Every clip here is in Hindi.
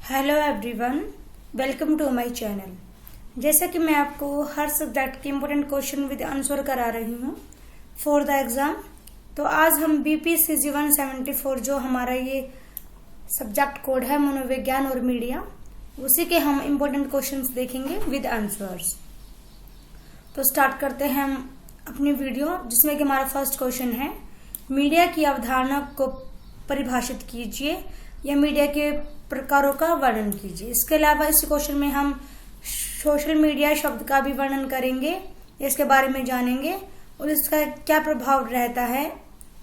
Hello everyone, welcome to my channel. जैसा कि मैं आपको हर सब्जेक्ट के इम्पोर्टेंट क्वेश्चन विद आंसर करा रही हूँ फॉर द एग्जाम। तो आज हम BPCG 174 जो हमारा ये सब्जेक्ट कोड है मनोविज्ञान और मीडिया, उसी के हम इम्पोर्टेंट क्वेश्चंस देखेंगे विद आंसर्स। तो स्टार्ट करते हैं हम अपनी वीडियो, जिसमें कि हमारा फर्स्ट क्वेश्चन है, मीडिया की अवधारणा को परिभाषित कीजिए या मीडिया के प्रकारों का वर्णन कीजिए। इसके अलावा इस क्वेश्चन में हम सोशल मीडिया शब्द का भी वर्णन करेंगे, इसके बारे में जानेंगे और इसका क्या प्रभाव रहता है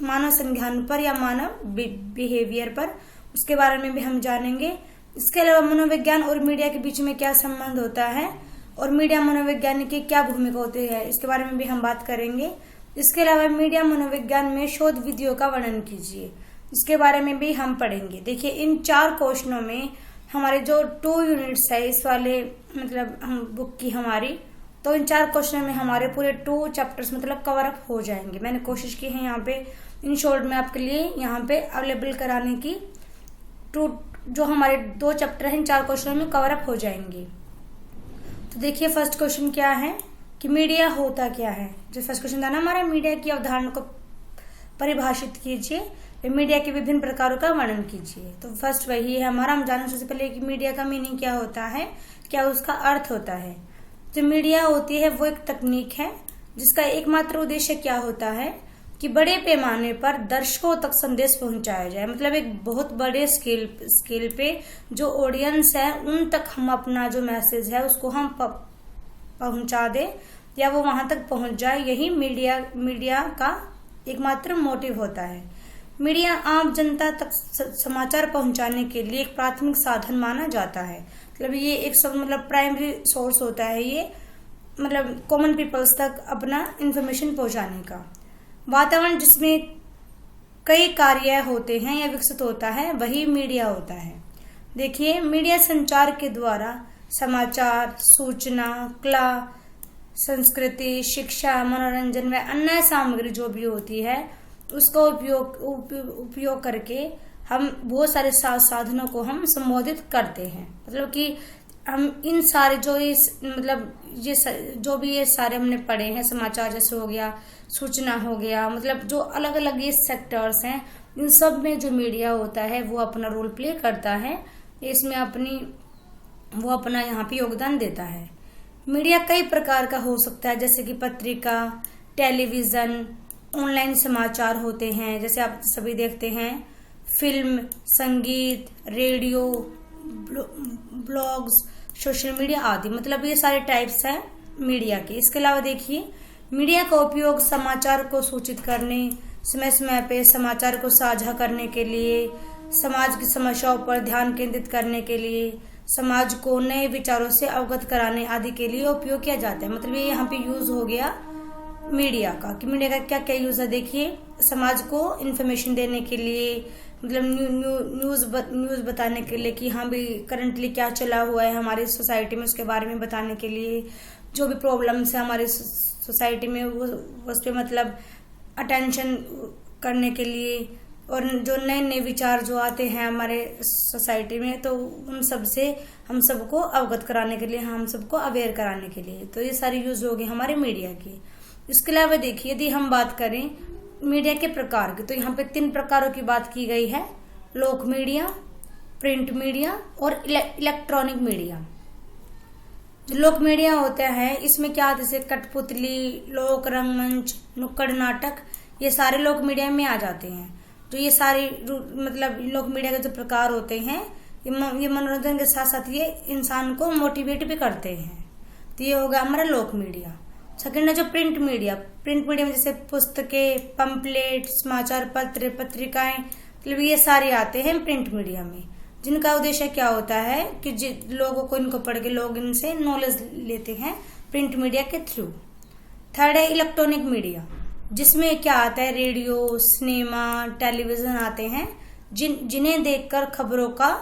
मानव संज्ञान पर या मानव बिहेवियर पर, उसके बारे में भी हम जानेंगे। इसके अलावा मनोविज्ञान और मीडिया के बीच में क्या संबंध होता है और मीडिया मनोविज्ञान की क्या भूमिका होती है, इसके बारे में भी हम बात करेंगे। इसके अलावा मीडिया मनोविज्ञान में शोध विधियों का वर्णन कीजिए, इसके बारे में भी हम पढ़ेंगे। देखिए, इन 4 क्वेश्चनों में हमारे जो 2 यूनिट्स है इस वाले मतलब हम बुक की हमारी, तो इन 4 क्वेश्चनों में हमारे पूरे 2 चैप्टर्स मतलब कवर अप हो जाएंगे। मैंने कोशिश की है यहाँ पे इन शॉर्ट में आपके लिए यहाँ पे अवेलेबल कराने की। जो हमारे 2 चैप्टर हैं इन 4 क्वेश्चनों में कवर अप हो जाएंगे। तो देखिए, फर्स्ट क्वेश्चन क्या है कि मीडिया होता क्या है। जो फर्स्ट क्वेश्चन था ना हमारा, मीडिया की अवधारणा को परिभाषित कीजिए, मीडिया के विभिन्न प्रकारों का वर्णन कीजिए। तो फर्स्ट वही है हमारा। हम जाने सबसे पहले कि मीडिया का मीनिंग क्या होता है, क्या उसका अर्थ होता है। जो मीडिया होती है वो एक तकनीक है जिसका एकमात्र उद्देश्य क्या होता है कि बड़े पैमाने पर दर्शकों तक संदेश पहुंचाया जाए। मतलब एक बहुत बड़े स्केल पे जो ऑडियंस है उन तक हम अपना जो मैसेज है उसको हम पहुंचा दे या वो वहां तक पहुंच जाए, यही मीडिया का एकमात्र मोटिव होता है। मीडिया आम जनता तक समाचार पहुंचाने के लिए एक प्राथमिक साधन माना जाता है। मतलब ये एक मतलब प्राइमरी सोर्स होता है, ये मतलब कॉमन पीपल्स तक अपना इंफॉर्मेशन पहुंचाने का। वातावरण जिसमें कई कार्य होते हैं या विकसित होता है वही मीडिया होता है। देखिए, मीडिया संचार के द्वारा समाचार, सूचना, कला, संस्कृति, शिक्षा, मनोरंजन व अन्य सामग्री जो भी होती है उसका उपयोग करके हम बहुत सारे साधनों को हम संबोधित करते हैं। मतलब कि हम इन सारे जो भी ये सारे हमने पढ़े हैं, समाचार जैसे हो गया, सूचना हो गया, मतलब जो अलग अलग ये सेक्टर्स हैं, इन सब में जो मीडिया होता है वो अपना रोल प्ले करता है, इसमें वो अपना यहाँ पे योगदान देता है। मीडिया कई प्रकार का हो सकता है, जैसे कि पत्रिका, टेलीविजन, ऑनलाइन समाचार होते हैं जैसे आप सभी देखते हैं, फिल्म, संगीत, रेडियो, ब्लॉग्स, सोशल मीडिया आदि। मतलब ये सारे टाइप्स हैं मीडिया के। इसके अलावा देखिए, मीडिया का उपयोग समाचार को सूचित करने, समय समय पे समाचार को साझा करने के लिए, समाज की समस्याओं पर ध्यान केंद्रित करने के लिए, समाज को नए विचारों से अवगत कराने आदि के लिए उपयोग किया जाता है। मतलब ये यहाँ पे यूज हो गया मीडिया का कि मीडिया का क्या क्या यूज है। देखिए, समाज को इंफॉर्मेशन देने के लिए, मतलब न्यूज बताने के लिए कि हाँ भी करंटली क्या चला हुआ है हमारी सोसाइटी में, उसके बारे में बताने के लिए, जो भी प्रॉब्लम्स है हमारी सोसाइटी में वो उस पर मतलब अटेंशन करने के लिए, और जो नए नए विचार जो आते हैं हमारे सोसाइटी में तो उन सब से हम सबको अवगत कराने के लिए, हम सबको अवेयर कराने के लिए। तो ये सारी यूज हो गई हमारे मीडिया की। इसके अलावा देखिए, यदि हम बात करें मीडिया के प्रकार की, तो यहाँ पे 3 प्रकारों की बात की गई है, लोक मीडिया, प्रिंट मीडिया और इलेक्ट्रॉनिक मीडिया। जो लोक मीडिया होता है इसमें क्या, जैसे कठपुतली, लोक रंगमंच, नुक्कड़ नाटक, ये सारे लोक मीडिया में आ जाते हैं। तो ये सारे मतलब लोक मीडिया के जो प्रकार होते हैं ये मनोरंजन के साथ साथ ये इंसान को मोटिवेट भी करते हैं। तो ये होगा हमारा लोक मीडिया। सेकंड है जो प्रिंट मीडिया। प्रिंट मीडिया में जैसे पुस्तकें, पंपलेट, समाचार पत्र, पत्रिकाएं, मतलब ये सारे आते हैं प्रिंट मीडिया में, जिनका उद्देश्य क्या होता है कि लोगों को इनको पढ़ के लोग इनसे नॉलेज लेते हैं प्रिंट मीडिया के थ्रू। थर्ड है इलेक्ट्रॉनिक मीडिया, जिसमें क्या आता है, रेडियो, सिनेमा, टेलीविजन आते हैं, जिन्हें देखकर खबरों का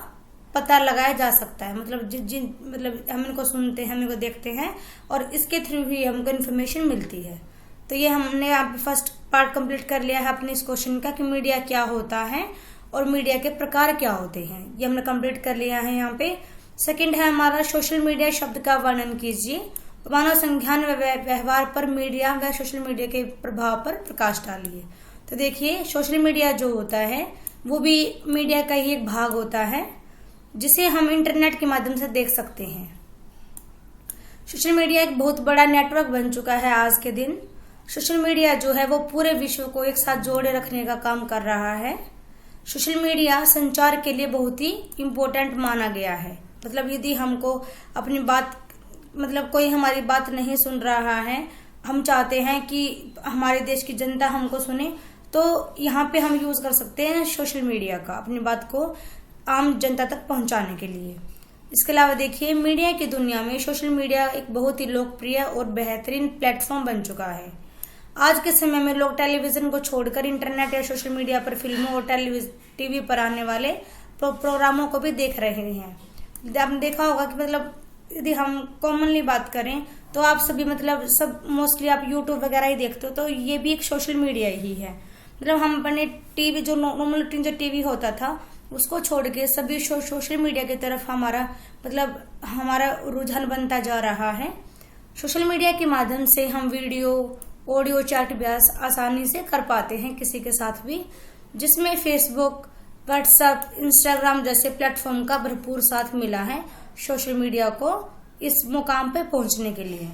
पता लगाया जा सकता है। मतलब हम इनको सुनते हैं, हम इनको देखते हैं और इसके थ्रू ही हमको इन्फॉर्मेशन मिलती है। तो ये हमने यहाँ पे फर्स्ट पार्ट कंप्लीट कर लिया है अपने इस क्वेश्चन का कि मीडिया क्या होता है और मीडिया के प्रकार क्या होते हैं, ये हमने कंप्लीट कर लिया है यहाँ पे। सेकंड है हमारा सोशल मीडिया शब्द का वर्णन कीजिए। मानव संज्ञान व व्यवहार पर मीडिया व सोशल मीडिया के प्रभाव पर प्रकाश डालिए। तो देखिए, सोशल मीडिया जो होता है वो भी मीडिया का ही एक भाग होता है, जिसे हम इंटरनेट के माध्यम से देख सकते हैं। सोशल मीडिया एक बहुत बड़ा नेटवर्क बन चुका है आज के दिन। सोशल मीडिया जो है वो पूरे विश्व को एक साथ जोड़े रखने का काम कर रहा है। सोशल मीडिया संचार के लिए बहुत ही इम्पोर्टेंट माना गया है। मतलब यदि हमको अपनी बात, मतलब कोई हमारी बात नहीं सुन रहा है, हम चाहते हैं कि हमारे देश की जनता हमको सुने, तो यहाँ पे हम यूज कर सकते हैं सोशल मीडिया का अपनी बात को आम जनता तक पहुंचाने के लिए। इसके अलावा देखिए, मीडिया की दुनिया में सोशल मीडिया एक बहुत ही लोकप्रिय और बेहतरीन प्लेटफॉर्म बन चुका है। आज के समय में लोग टेलीविजन को छोड़कर इंटरनेट या सोशल मीडिया पर फिल्मों और टीवी पर आने वाले प्रोग्रामों को भी देख रहे हैं। आपने देखा होगा कि मतलब यदि हम कॉमनली बात करें तो आप सभी मतलब सब मोस्टली आप यूट्यूब वगैरह ही देखते हो, तो ये भी एक सोशल मीडिया ही है। मतलब हम अपने टीवी जो नॉर्मल जो टीवी होता था उसको छोड़ के सभी सोशल मीडिया की तरफ हमारा रुझान बनता जा रहा है। सोशल मीडिया के माध्यम से हम वीडियो ऑडियो चैट भी आसानी से कर पाते हैं किसी के साथ भी, जिसमें फेसबुक, व्हाट्सएप, इंस्टाग्राम जैसे प्लेटफॉर्म का भरपूर साथ मिला है सोशल मीडिया को इस मुकाम पे पहुंचने के लिए।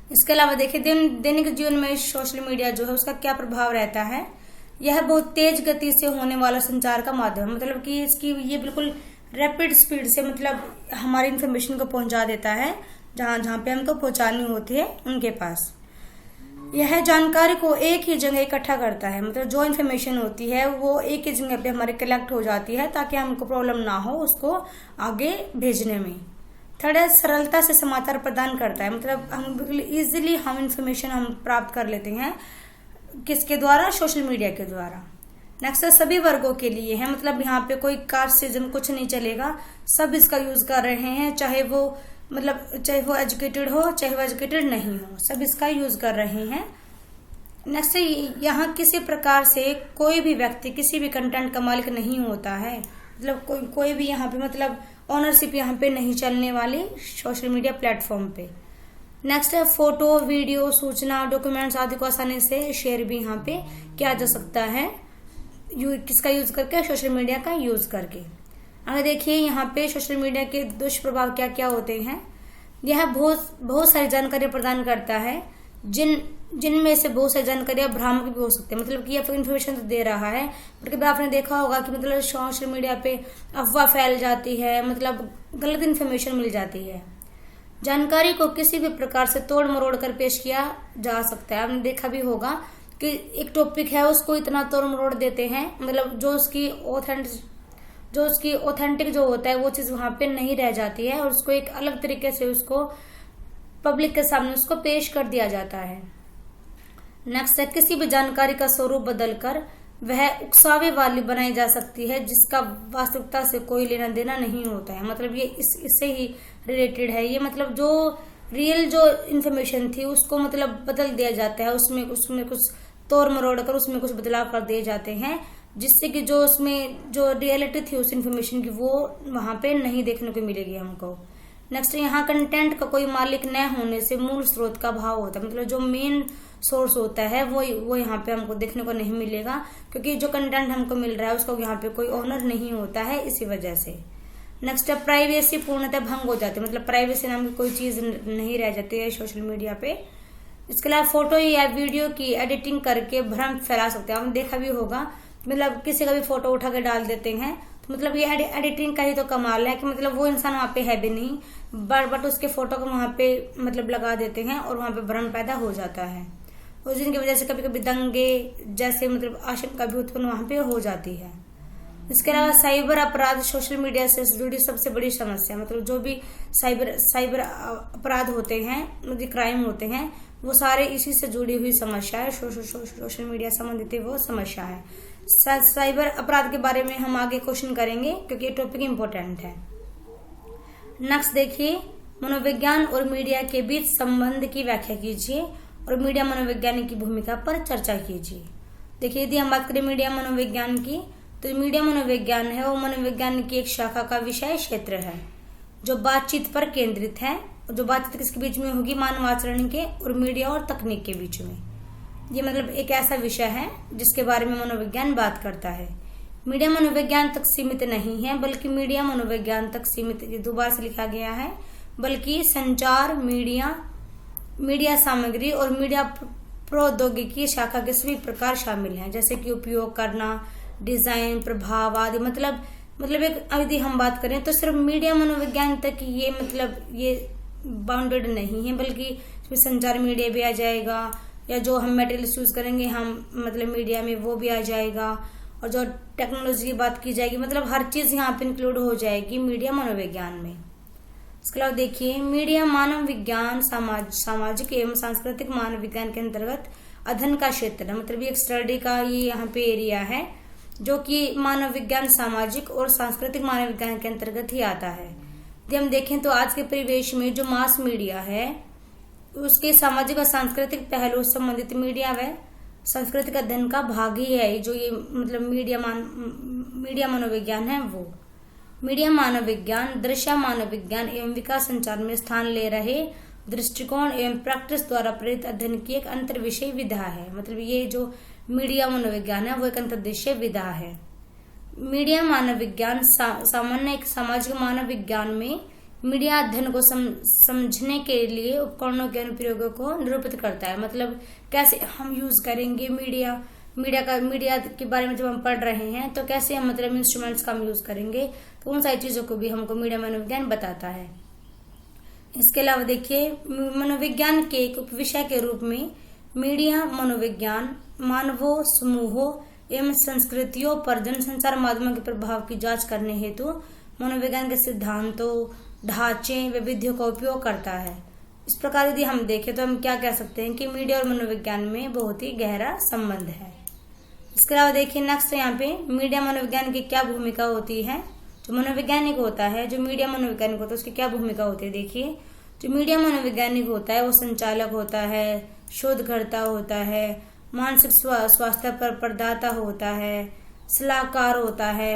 इसके अलावा देखिए, दैनिक जीवन में सोशल मीडिया जो है उसका क्या प्रभाव रहता है। यह बहुत तेज गति से होने वाला संचार का माध्यम है। मतलब कि ये बिल्कुल रैपिड स्पीड से मतलब हमारी इन्फॉर्मेशन को पहुंचा देता है जहां पे हमको पहुंचानी होती है उनके पास। यह जानकारी को एक ही जगह इकट्ठा करता है। मतलब जो इन्फॉर्मेशन होती है वो एक ही जगह पे हमारे कलेक्ट हो जाती है ताकि हमको प्रॉब्लम ना हो उसको आगे भेजने में। थर्ड है, सरलता से समाचार प्रदान करता है। मतलब हम बिल्कुल इजीली हम इन्फॉर्मेशन हम प्राप्त कर लेते हैं, किसके द्वारा, सोशल मीडिया के द्वारा। नेक्स्ट है, सभी वर्गों के लिए है। मतलब यहाँ पे कोई कास्टिज्म कुछ नहीं चलेगा, सब इसका यूज कर रहे हैं, चाहे वो एजुकेटेड हो चाहे वो एजुकेटेड नहीं हो, सब इसका यूज कर रहे हैं। नेक्स्ट है, यहाँ किसी प्रकार से कोई भी व्यक्ति किसी भी कंटेंट का मालिक नहीं होता है। मतलब कोई भी यहाँ पे मतलब ऑनरशिप यहाँ पे नहीं चलने वाली सोशल मीडिया प्लेटफॉर्म पे। नेक्स्ट है, फोटो, वीडियो, सूचना, डॉक्यूमेंट्स आदि को आसानी से शेयर भी यहाँ पे किया जा सकता है। किसका यूज करके, सोशल मीडिया का यूज करके। अगर देखिए यहाँ पे सोशल मीडिया के दुष्प्रभाव क्या क्या होते हैं। यह बहुत सारी जानकारी प्रदान करता है, जिनमें से बहुत सारी जानकारियां भ्रामक भी हो सकती है। मतलब कि ये इन्फॉर्मेशन तो दे रहा है, बट कभी आपने देखा होगा कि मतलब सोशल मीडिया पे अफवाह फैल जाती है, मतलब गलत इन्फॉर्मेशन मिल जाती है। जानकारी को किसी भी प्रकार से तोड़ मरोड़ कर पेश किया जा सकता है। आपने देखा भी होगा कि एक टॉपिक है उसको इतना तोड़ मरोड़ देते हैं, मतलब जो उसकी ऑथेंटिक जो होता है वो चीज वहां पे नहीं रह जाती है और उसको एक अलग तरीके से उसको पब्लिक के सामने उसको पेश कर दिया जाता है। नेक्स्ट है, किसी भी जानकारी का स्वरूप बदलकर वह उकसावे वाली बनाई जा सकती है जिसका वास्तविकता से कोई लेना देना नहीं होता है। मतलब ये इससे ही रिलेटेड है। ये मतलब जो रियल जो इन्फॉर्मेशन थी उसको मतलब बदल दिया जाता है, उसमें कुछ तोड़ मरोड़ कर उसमें कुछ बदलाव कर दिए जाते हैं, जिससे कि जो उसमें जो रियलिटी थी उस इन्फॉर्मेशन की वो वहां पे नहीं देखने को मिलेगी हमको। नेक्स्ट, यहाँ कंटेंट का कोई मालिक न होने से मूल स्रोत का अभाव होता है। मतलब जो मेन सोर्स होता है वो यहाँ पे हमको देखने को नहीं मिलेगा, क्योंकि जो कंटेंट हमको मिल रहा है उसका यहाँ पे कोई ओनर नहीं होता है, इसी वजह से। नेक्स्ट है, प्राइवेसी पूर्णतः भंग हो जाती है। मतलब प्राइवेसी नाम की कोई चीज नहीं रह जाती है सोशल मीडिया पे। इसके अलावा फोटो या वीडियो की एडिटिंग करके भ्रम फैला सकते हैं। आपने देखा भी होगा, मतलब किसी का भी फोटो उठा के डाल देते हैं, तो मतलब ये एडिटिंग का ही तो कमाल है कि मतलब वो इंसान वहां पे है भी नहीं, बट उसके फोटो को वहां पे मतलब लगा देते हैं और वहां पे भ्रम पैदा हो जाता है, और जिनकी वजह से कभी कभी दंगे जैसे मतलब आशंका भी उत्पन्न वहां पे हो जाती है। इसके अलावा साइबर अपराध सोशल मीडिया से जुड़ी सबसे बड़ी समस्या। मतलब जो भी साइबर अपराध होते हैं, मतलब क्राइम होते हैं, वो सारे इसी से जुड़ी हुई समस्या है, सोशल मीडिया संबंधित वो समस्या है। साइबर अपराध के बारे में हम आगे क्वेश्चन करेंगे क्योंकि ये टॉपिक इम्पोर्टेंट है। नेक्स्ट देखिए, मनोविज्ञान और मीडिया के बीच संबंध की व्याख्या कीजिए और मीडिया मनोविज्ञान की भूमिका पर चर्चा कीजिए। देखिए, यदि हम बात करें मीडिया मनोविज्ञान की, तो मीडिया मनोविज्ञान है वो मनोविज्ञान की एक शाखा का विषय क्षेत्र है जो बातचीत पर केंद्रित है। जो बातचीत किसके बीच में होगी, मानव आचरण के और मीडिया और तकनीक के बीच में। ये मतलब एक ऐसा विषय है जिसके बारे में मनोविज्ञान बात करता है। मीडिया मनोविज्ञान तक सीमित नहीं है, बल्कि मीडिया मनोविज्ञान तक सीमित, ये दोबारा से लिखा गया है, बल्कि संचार, मीडिया सामग्री और मीडिया प्रौद्योगिकी शाखा के सभी प्रकार शामिल हैं, जैसे कि उपयोग करना, डिजाइन, प्रभाव आदि। मतलब एक यदि हम बात करें तो सिर्फ मीडिया मनोविज्ञान तक ये बाउंडेड नहीं है, बल्कि इसमें संचार मीडिया भी आ जाएगा, या जो हम मटेरियल्स यूज करेंगे हम मीडिया में वो भी आ जाएगा, और जो टेक्नोलॉजी की बात की जाएगी, हर चीज यहाँ पे इंक्लूड हो जाएगी मीडिया मनोविज्ञान में। इसके अलावा देखिए, मीडिया मानव विज्ञान, सामाजिक एवं सांस्कृतिक मानव विज्ञान के अंतर्गत अध्ययन का क्षेत्र है। एक स्टडी का ये यहाँ पे एरिया है जो कि मानव विज्ञान, सामाजिक और सांस्कृतिक मानव विज्ञान के अंतर्गत ही आता है। यदि हम देखें तो आज के परिवेश में जो मास मीडिया है उसके सामाजिक और सांस्कृतिक पहलुओं से संबंधित मीडिया व सांस्कृतिक अध्ययन का भाग ही है जो ये मीडिया मनोविज्ञान है वो। मीडिया मानव विज्ञान, दृश्य मानव विज्ञान एवं विकास संचार में स्थान ले रहे दृष्टिकोण एवं प्रैक्टिस द्वारा प्रेरित अध्ययन की एक अंतर विषय विधा है। ये जो मीडिया मनोविज्ञान है वो एक अंतर्देशीय विधा है। मीडिया मानव विज्ञान सामान्य एक सामाजिक मानव विज्ञान में मीडिया अध्ययन को समझने के लिए उपकरणों के अनुप्रयोगों को निरूपित करता है। कैसे हम यूज करेंगे मीडिया के बारे में जब हम पढ़ रहे हैं तो कैसे हम इंस्ट्रूमेंट्स का हम यूज करेंगे, तो उन सारी चीजों को भी हमको मीडिया मनोविज्ञान बताता है। इसके अलावा देखिए, मनोविज्ञान के एक उपविषय के रूप में मीडिया मनोविज्ञान मानवों, समूहों एवं संस्कृतियों पर जनसंचार माध्यमों के प्रभाव की जांच करने हेतु मनोविज्ञान के सिद्धांतों, ढांचे व विधियों का उपयोग करता है। इस प्रकार यदि हम देखें तो हम क्या कह सकते हैं कि मीडिया और मनोविज्ञान में बहुत ही गहरा संबंध है। इसके अलावा देखिए, नेक्स्ट यहाँ पे मीडिया मनोविज्ञान की क्या भूमिका होती है। जो मनोवैज्ञानिक होता है, जो मीडिया मनोवैज्ञानिक होता है, उसकी क्या भूमिका होती है। देखिए, जो मीडिया मनोवैज्ञानिक होता है वो संचालक होता है, शोधकर्ता होता है, मानसिक स्वास्थ्य पर प्रदाता होता है, सलाहकार होता है।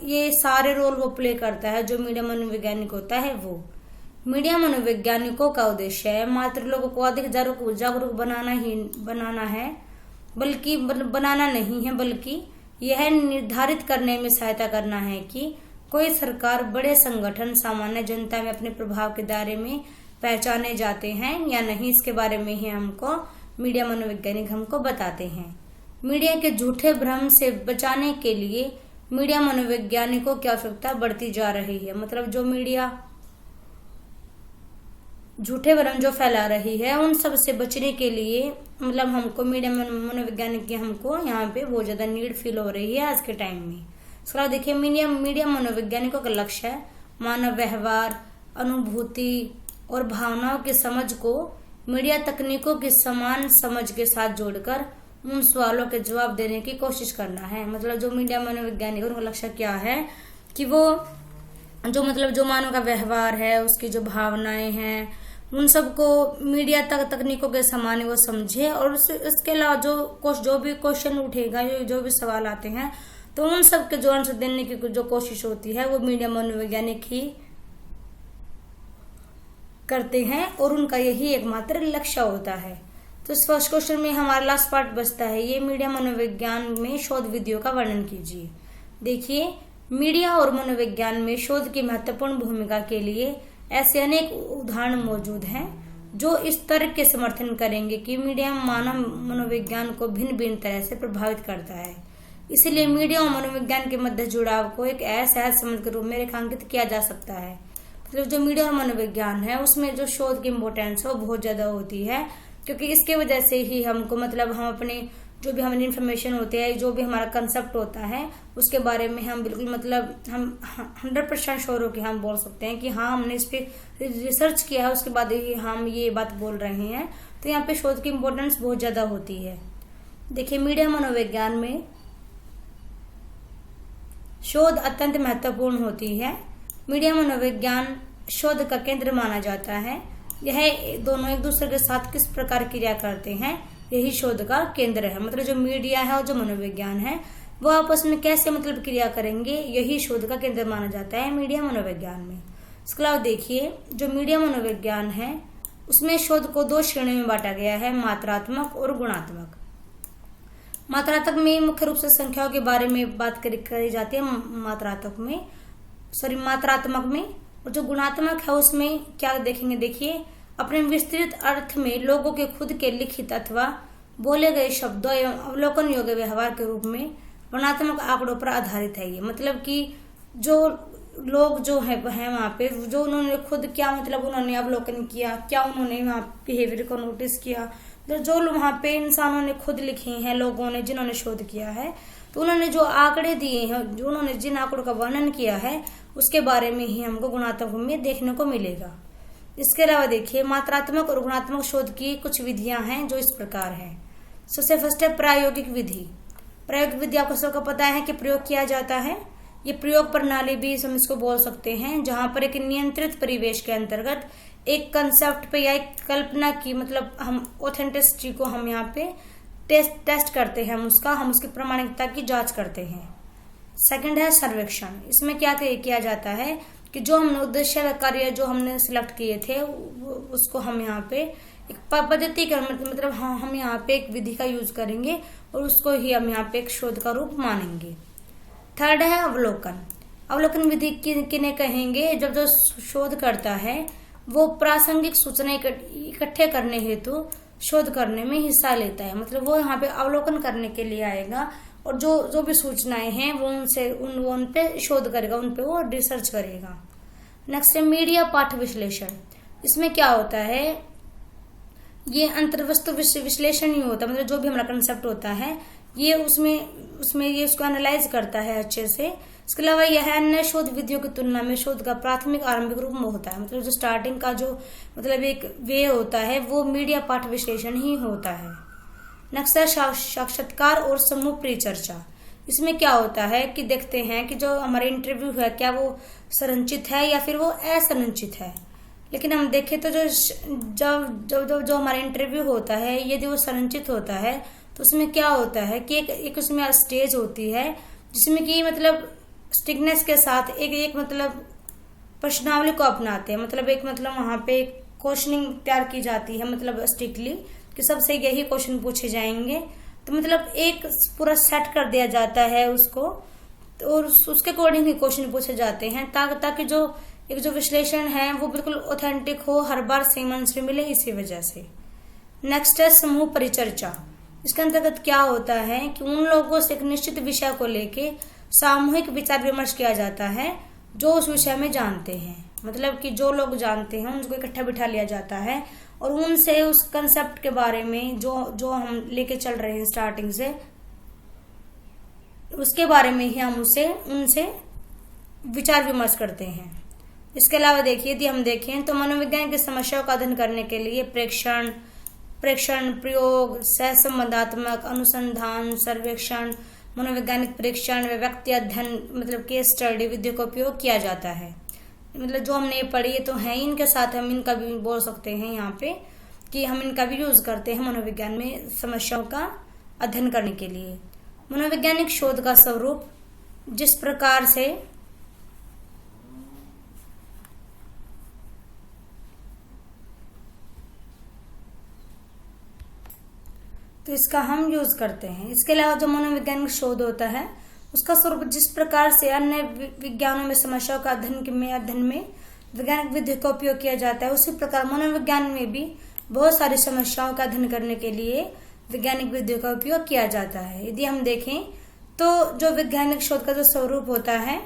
ये सारे रोल वो प्ले करता है जो मीडिया मनोवैज्ञानिक होता है वो। मीडिया मनोवैज्ञानिकों का उद्देश्य है मात्र लोगों को अधिक जागरूक बनाना है, बल्कि बनाना नहीं है, बल्कि यह निर्धारित करने में सहायता करना है कि कोई सरकार, बड़े संगठन सामान्य जनता में अपने प्रभाव के दायरे में पहचाने जाते हैं या नहीं, इसके बारे में ही हमको मीडिया मनोवैज्ञानिक हमको बताते हैं। मीडिया के झूठे भ्रम से बचाने के लिए मीडिया मनोवैज्ञानिकों की आवश्यकता बढ़ती जा रही है। जो मीडिया झूठे भ्रम जो फैला रही है उन सब से बचने के लिए हमको मीडिया मनोवैज्ञानिक की हमको यहाँ पे बहुत ज्यादा नीड फील हो रही है आज के टाइम में। इसके देखिए, मीडिया मनोवैज्ञानिकों का लक्ष्य है मानव व्यवहार, अनुभूति और भावनाओं की समझ को मीडिया तकनीकों की समान समझ के साथ जोड़कर उन सवालों के जवाब देने की कोशिश करना है। जो मीडिया मनोवैज्ञानिकों का लक्ष्य क्या है कि वो जो मानव का व्यवहार है, उसकी जो भावनाएं हैं, उन सबको मीडिया तकनीकों के समान वो समझे, और उसके अलावा जो भी क्वेश्चन उठेगा, जो भी सवाल आते हैं, तो उन सब के जो आंसर देने की जो कोशिश होती है वो मीडिया मनोवैज्ञानिक ही करते हैं, और उनका यही एकमात्र लक्ष्य होता है। तो इस फर्स्ट क्वेश्चन में हमारा लास्ट पार्ट बचता है, ये मीडिया मनोविज्ञान में शोध विधियों का वर्णन कीजिए। देखिए, मीडिया और मनोविज्ञान में शोध की महत्वपूर्ण भूमिका के लिए ऐसे अनेक उदाहरण मौजूद हैं जो इस तर्क के समर्थन करेंगे कि मीडिया मानव मनोविज्ञान को भिन्न भिन्न तरह से प्रभावित करता है। इसलिए मीडिया और मनोविज्ञान के मध्य जुड़ाव को एक असहज संबंध के रूप में रेखांकित किया जा सकता है। जो मीडिया और मनोविज्ञान है उसमें जो शोध की इम्पोर्टेंस है वो बहुत ज्यादा होती है, क्योंकि इसके वजह से ही हमको हम अपने जो भी हमारी इन्फॉर्मेशन होती है, जो भी हमारा कंसेप्ट होता है, उसके बारे में हम बिल्कुल हम 100% श्योर होकर हम बोल सकते हैं कि हाँ हमने इस पे रिसर्च किया है, उसके बाद ही हम ये बात बोल रहे हैं। तो यहाँ पे शोध की इम्पोर्टेंस बहुत ज्यादा होती है। देखिए, मीडिया मनोविज्ञान में शोध अत्यंत महत्वपूर्ण होती है। मीडिया मनोविज्ञान शोध का केंद्र माना जाता है। यह दोनों एक दूसरे के साथ किस प्रकार क्रिया करते हैं, यही शोध का केंद्र है। जो मीडिया है और जो मनोविज्ञान है, वो आपस में कैसे मतलब क्रिया करेंगे, यही शोध का केंद्र माना जाता है मीडिया मनोविज्ञान में। इसके अलावा देखिए, जो मीडिया मनोविज्ञान है उसमें शोध को 2 श्रेणी में बांटा गया है, मात्रात्मक और गुणात्मक। मात्रात्मक में मुख्य रूप से संख्याओं के बारे में बात करी जाती है मात्रात्मक में। और जो गुणात्मक है उसमें क्या देखेंगे, देखिए, अपने विस्तृत अर्थ में लोगों के खुद के लिखित अथवा बोले गए शब्दों एवं अवलोकन योग्य व्यवहार के रूप में वर्णनात्मक आंकड़ों पर आधारित है ये। मतलब कि जो लोग जो है वहां पे, जो उन्होंने खुद क्या मतलब उन्होंने अवलोकन किया, क्या उन्होंने वहां बिहेवियर को नोटिस किया, जो वहां पे इंसानों ने खुद लिखे हैं, लोगों ने जिन्होंने शोध किया है, तो उन्होंने जो आंकड़े दिए हैं, जो उन्होंने जिन आंकड़ों का वर्णन किया है उसके बारे में ही हमको गुणात्मक में देखने को मिलेगा। इसके अलावा देखिए, मात्रात्मक और गुणात्मक शोध की कुछ विधियां हैं जो इस प्रकार है। सबसे फर्स्ट है प्रायोगिक विधि। प्रायोगिक विधि आपको सबको पता है कि प्रयोग किया जाता है। ये प्रयोग प्रणाली भी हम इसको बोल सकते हैं, जहां पर एक नियंत्रित परिवेश के अंतर्गत एक कंसेप्ट पे या एक कल्पना की मतलब हम ऑथेंटिसिटी को हम यहाँ पे टेस्ट करते हैं, हम उसकी प्रामाणिकता की जांच करते हैं। सेकंड है सर्वेक्षण। इसमें क्या किया जाता है कि जो हमने उद्देश्य कार्य जो हमने सिलेक्ट किए थे उसको हम यहाँ पे एक पद्धति का मतलब हम यहाँ पे एक विधि का यूज करेंगे और उसको ही हम यहाँ पे एक शोध का रूप मानेंगे। थर्ड है अवलोकन। अवलोकन विधि किन्हें कहेंगे, जब जो शोध करता है वो प्रासंगिक सूचना इकट्ठे करने हेतु शोध करने में हिस्सा लेता है। मतलब वो यहाँ पे अवलोकन करने के लिए आएगा और जो भी सूचनाएं हैं वो उन पे शोध करेगा, उन पे वो रिसर्च करेगा। नेक्स्ट है मीडिया पाठ विश्लेषण। इसमें क्या होता है, ये अंतर्वस्तु विश्लेषण ही होता है। मतलब जो भी हमारा कंसेप्ट होता है ये उसमें ये उसको एनालाइज करता है अच्छे से। इसके अलावा यह अन्य शोध विधियों की तुलना में शोध का प्राथमिक आरंभिक रूप में होता है। मतलब जो स्टार्टिंग का जो मतलब एक वे होता है वो मीडिया पाठ विश्लेषण ही होता है। नेक्स्ट है साक्षात्कार और समूह परिचर्चा। इसमें क्या होता है कि देखते हैं कि जो हमारे इंटरव्यू है क्या वो संरचित है या फिर वो असंरचित है। लेकिन हम देखें तो जो हमारा इंटरव्यू होता है यदि वो संरचित होता है तो उसमें क्या होता है कि एक उसमें स्टेज होती है जिसमें कि मतलब स्टिकनेस के साथ एक मतलब प्रश्नावली को अपनाते हैं। मतलब वहां पे एक क्वेश्चनिंग तैयार की जाती है, मतलब स्ट्रिक्टली कि सबसे यही क्वेश्चन पूछे जाएंगे। तो मतलब एक पूरा सेट कर दिया जाता है उसको और उसके अकॉर्डिंग ही क्वेश्चन पूछे जाते हैं ताकि जो विश्लेषण है वो बिल्कुल ऑथेंटिक हो, हर बार सेम आंसर मिले, इसी वजह से। नेक्स्ट है समूह परिचर्चा। इसके अंतर्गत क्या होता है कि उन लोगों से एक निश्चित विषय को लेके सामूहिक विचार विमर्श किया जाता है जो उस विषय में जानते हैं। मतलब कि जो लोग जानते हैं उनको इकट्ठा बिठा लिया जाता है और उनसे उस कंसेप्ट के बारे में जो हम लेके चल रहे हैं स्टार्टिंग से, उसके बारे में ही हम उनसे विचार विमर्श करते हैं। इसके अलावा देखिए, यदि हम देखें तो मनोविज्ञान की समस्याओं का अध्ययन करने के लिए प्रेक्षण, प्रयोग, सहसंबंधात्मक अनुसंधान, सर्वेक्षण, मनोवैज्ञानिक परीक्षण व व्यक्ति अध्ययन मतलब केस स्टडी विधियों का उपयोग किया जाता है। मतलब जो हमने पढ़ी तो है, इनके साथ हम इनका भी बोल सकते हैं यहाँ पे कि हम इनका भी यूज करते हैं मनोविज्ञान में समस्याओं का अध्ययन करने के लिए। मनोवैज्ञानिक शोध का स्वरूप जिस प्रकार से तो इसका हम यूज करते हैं। इसके अलावा जो मनोवैज्ञानिक शोध होता है उसका स्वरूप जिस प्रकार से अन्य विज्ञानों में समस्याओं का अध्ययन में वैज्ञानिक विधि का उपयोग किया जाता है, उसी प्रकार मनोविज्ञान में भी बहुत सारी समस्याओं का अध्ययन करने के लिए वैज्ञानिक विधियों का उपयोग किया जाता है। यदि हम देखें तो जो वैज्ञानिक शोध का जो स्वरूप होता है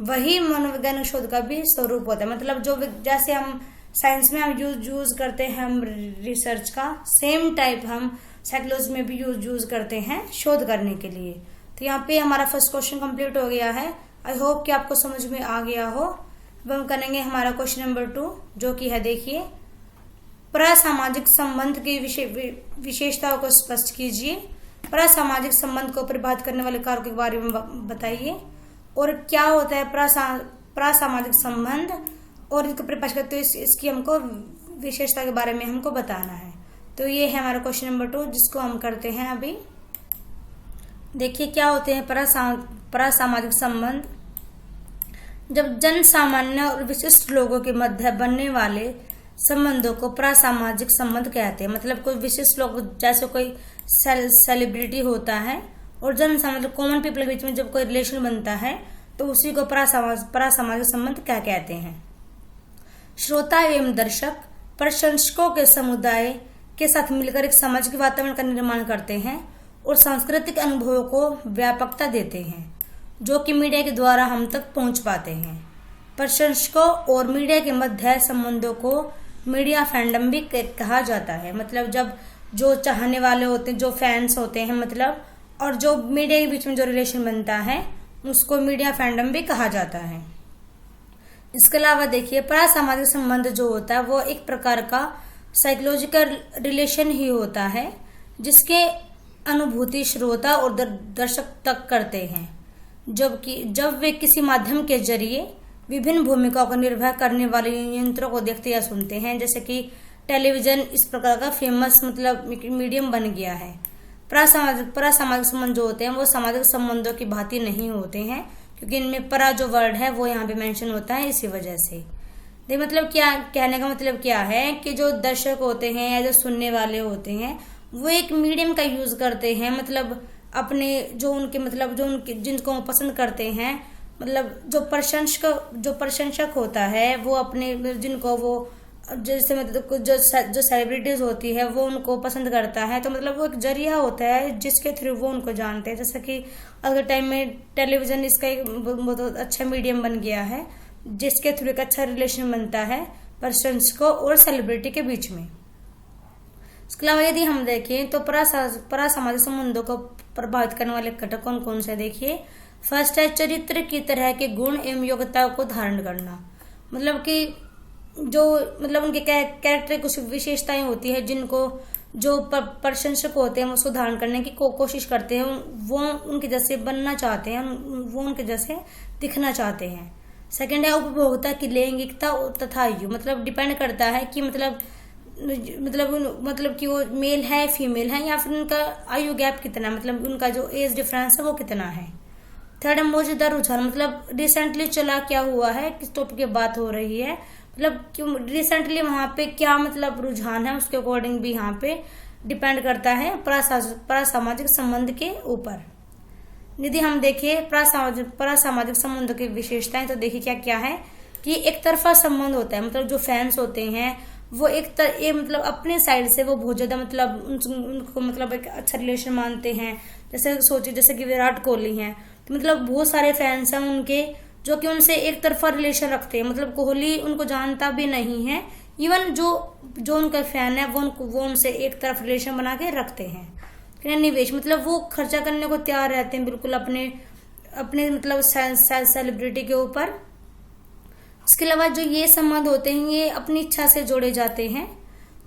वही मनोवैज्ञानिक शोध का भी स्वरूप होता है। मतलब जो जैसे हम साइंस में हम यूज करते हैं हम रिसर्च का, सेम टाइप हम साइकोलॉजी में भी यूज करते हैं शोध करने के लिए। तो यहाँ पे हमारा फर्स्ट क्वेश्चन कंप्लीट हो गया है। आई होप कि आपको समझ में आ गया हो। अब हम करेंगे हमारा क्वेश्चन नंबर 2 जो कि है, देखिए, प्रासामाजिक संबंध की विशेषताओं को स्पष्ट कीजिए। प्रासामाजिक संबंध को परिभाषित करने वाले कारकों के बारे में बताइए और क्या होता है प्रासामाजिक संबंध और इसको परिभाषित करते हुए इसकी हमको विशेषता के बारे में हमको बताना है। तो ये है हमारा क्वेश्चन नंबर 2 जिसको हम करते हैं अभी। देखिए क्या होते हैं परासामाजिक संबंध। जब जन सामान्य और विशिष्ट लोगों के मध्य बनने वाले संबंधों को परासामाजिक संबंध कहते हैं। मतलब कोई विशिष्ट लोग, जैसे कोई सेलिब्रिटी होता है और जन मतलब कॉमन पीपल के बीच में जब कोई रिलेशन बनता है तो उसी को परासामाजिक संबंध क्या कहते हैं। श्रोता एवं दर्शक प्रशंसकों के समुदाय के साथ मिलकर एक सामाजिक वातावरण का निर्माण करते हैं और सांस्कृतिक अनुभवों को व्यापकता देते हैं, जो कि मीडिया के द्वारा हम तक पहुंच पाते हैं। प्रशंसकों और मीडिया के मध्य संबंधों को मीडिया फैंडम भी कहा जाता है। मतलब जब जो चाहने वाले होते हैं, जो फैंस होते हैं, मतलब और जो मीडिया के बीच में जो रिलेशन बनता है उसको मीडिया फैंडम भी कहा जाता है। इसके अलावा देखिए परासामाजिक संबंध जो होता है वो एक प्रकार का साइकोलॉजिकल रिलेशन ही होता है, जिसके अनुभूति श्रोता और दर्शक तक करते हैं, जब वे किसी माध्यम के जरिए विभिन्न भूमिकाओं को निर्वाह करने वाले यंत्रों को देखते या सुनते हैं। जैसे कि टेलीविजन इस प्रकार का फेमस मतलब मीडियम बन गया है। परासामाजिक संबंध जो होते हैं वो सामाजिक संबंधों की भांति नहीं होते हैं, क्योंकि इनमें परा जो वर्ड है वो यहाँ पे मेंशन होता है इसी वजह से। मतलब क्या कहने का मतलब क्या है कि जो दर्शक होते हैं या जो सुनने वाले होते हैं वो एक मीडियम का यूज करते हैं। मतलब अपने जो उनके जिनको वो पसंद करते हैं, मतलब जो प्रशंसक होता है वो अपने जिनको वो जैसे मतलब जो सेलिब्रिटीज होती है वो उनको पसंद करता है, तो मतलब वो एक जरिया होता है जिसके थ्रू वो उनको जानते हैं। जैसे कि अगर टाइम में टेलीविजन इसका एक बहुत अच्छा मीडियम बन गया है, जिसके थ्रू एक अच्छा रिलेशन बनता है प्रशंसकों और सेलिब्रिटी के बीच में। इसके अलावा यदि हम देखें तो परासामाजिक संबंधों को प्रभावित करने वाले घटक कौन कौन से, देखिए फर्स्ट है चरित्र की तरह के गुण एवं योग्यताओं को धारण करना। मतलब कि जो मतलब उनके कैरेक्टर कुछ विशेषताएं होती है जिनको जो प्रशंसक होते हैं उसको धारण करने की कोशिश करते हैं, वो उनके जैसे बनना चाहते हैं, वो उनके जैसे दिखना चाहते हैं। सेकंड है उपभोक्ता की लैंगिकता तथा आयु। मतलब डिपेंड करता है कि मतलब कि वो मेल है फीमेल है या फिर उनका आयु गैप कितना, मतलब उनका जो एज डिफरेंस है वो कितना है। थर्ड है मौजूदा रुझान। मतलब रिसेंटली चला क्या हुआ है, किस टॉपिक की बात हो रही है, मतलब रिसेंटली वहां पे क्या मतलब रुझान है, उसके अकॉर्डिंग भी यहाँ पे डिपेंड करता है परासामाजिक संबंध के ऊपर। यदि हम देखें परासामाजिक संबंधों की विशेषताएं तो देखिए क्या क्या है कि एक तरफा संबंध होता है। मतलब जो फैंस होते हैं वो मतलब अपने साइड से वो बहुत ज्यादा मतलब उनको मतलब एक अच्छा रिलेशन मानते हैं। जैसे सोचिए जैसे कि विराट कोहली हैं, तो मतलब बहुत सारे फैंस हैं उनके जो कि उनसे एक तरफा रिलेशन रखते हैं। मतलब कोहली उनको जानता भी नहीं है, इवन जो उनका फैन है वो उनसे एक तरफ रिलेशन बना के रखते हैं। निवेश मतलब वो खर्चा करने को तैयार रहते हैं बिल्कुल अपने मतलब सेलिब्रिटी के ऊपर। इसके अलावा जो ये संबंध होते हैं ये अपनी इच्छा से जोड़े जाते हैं।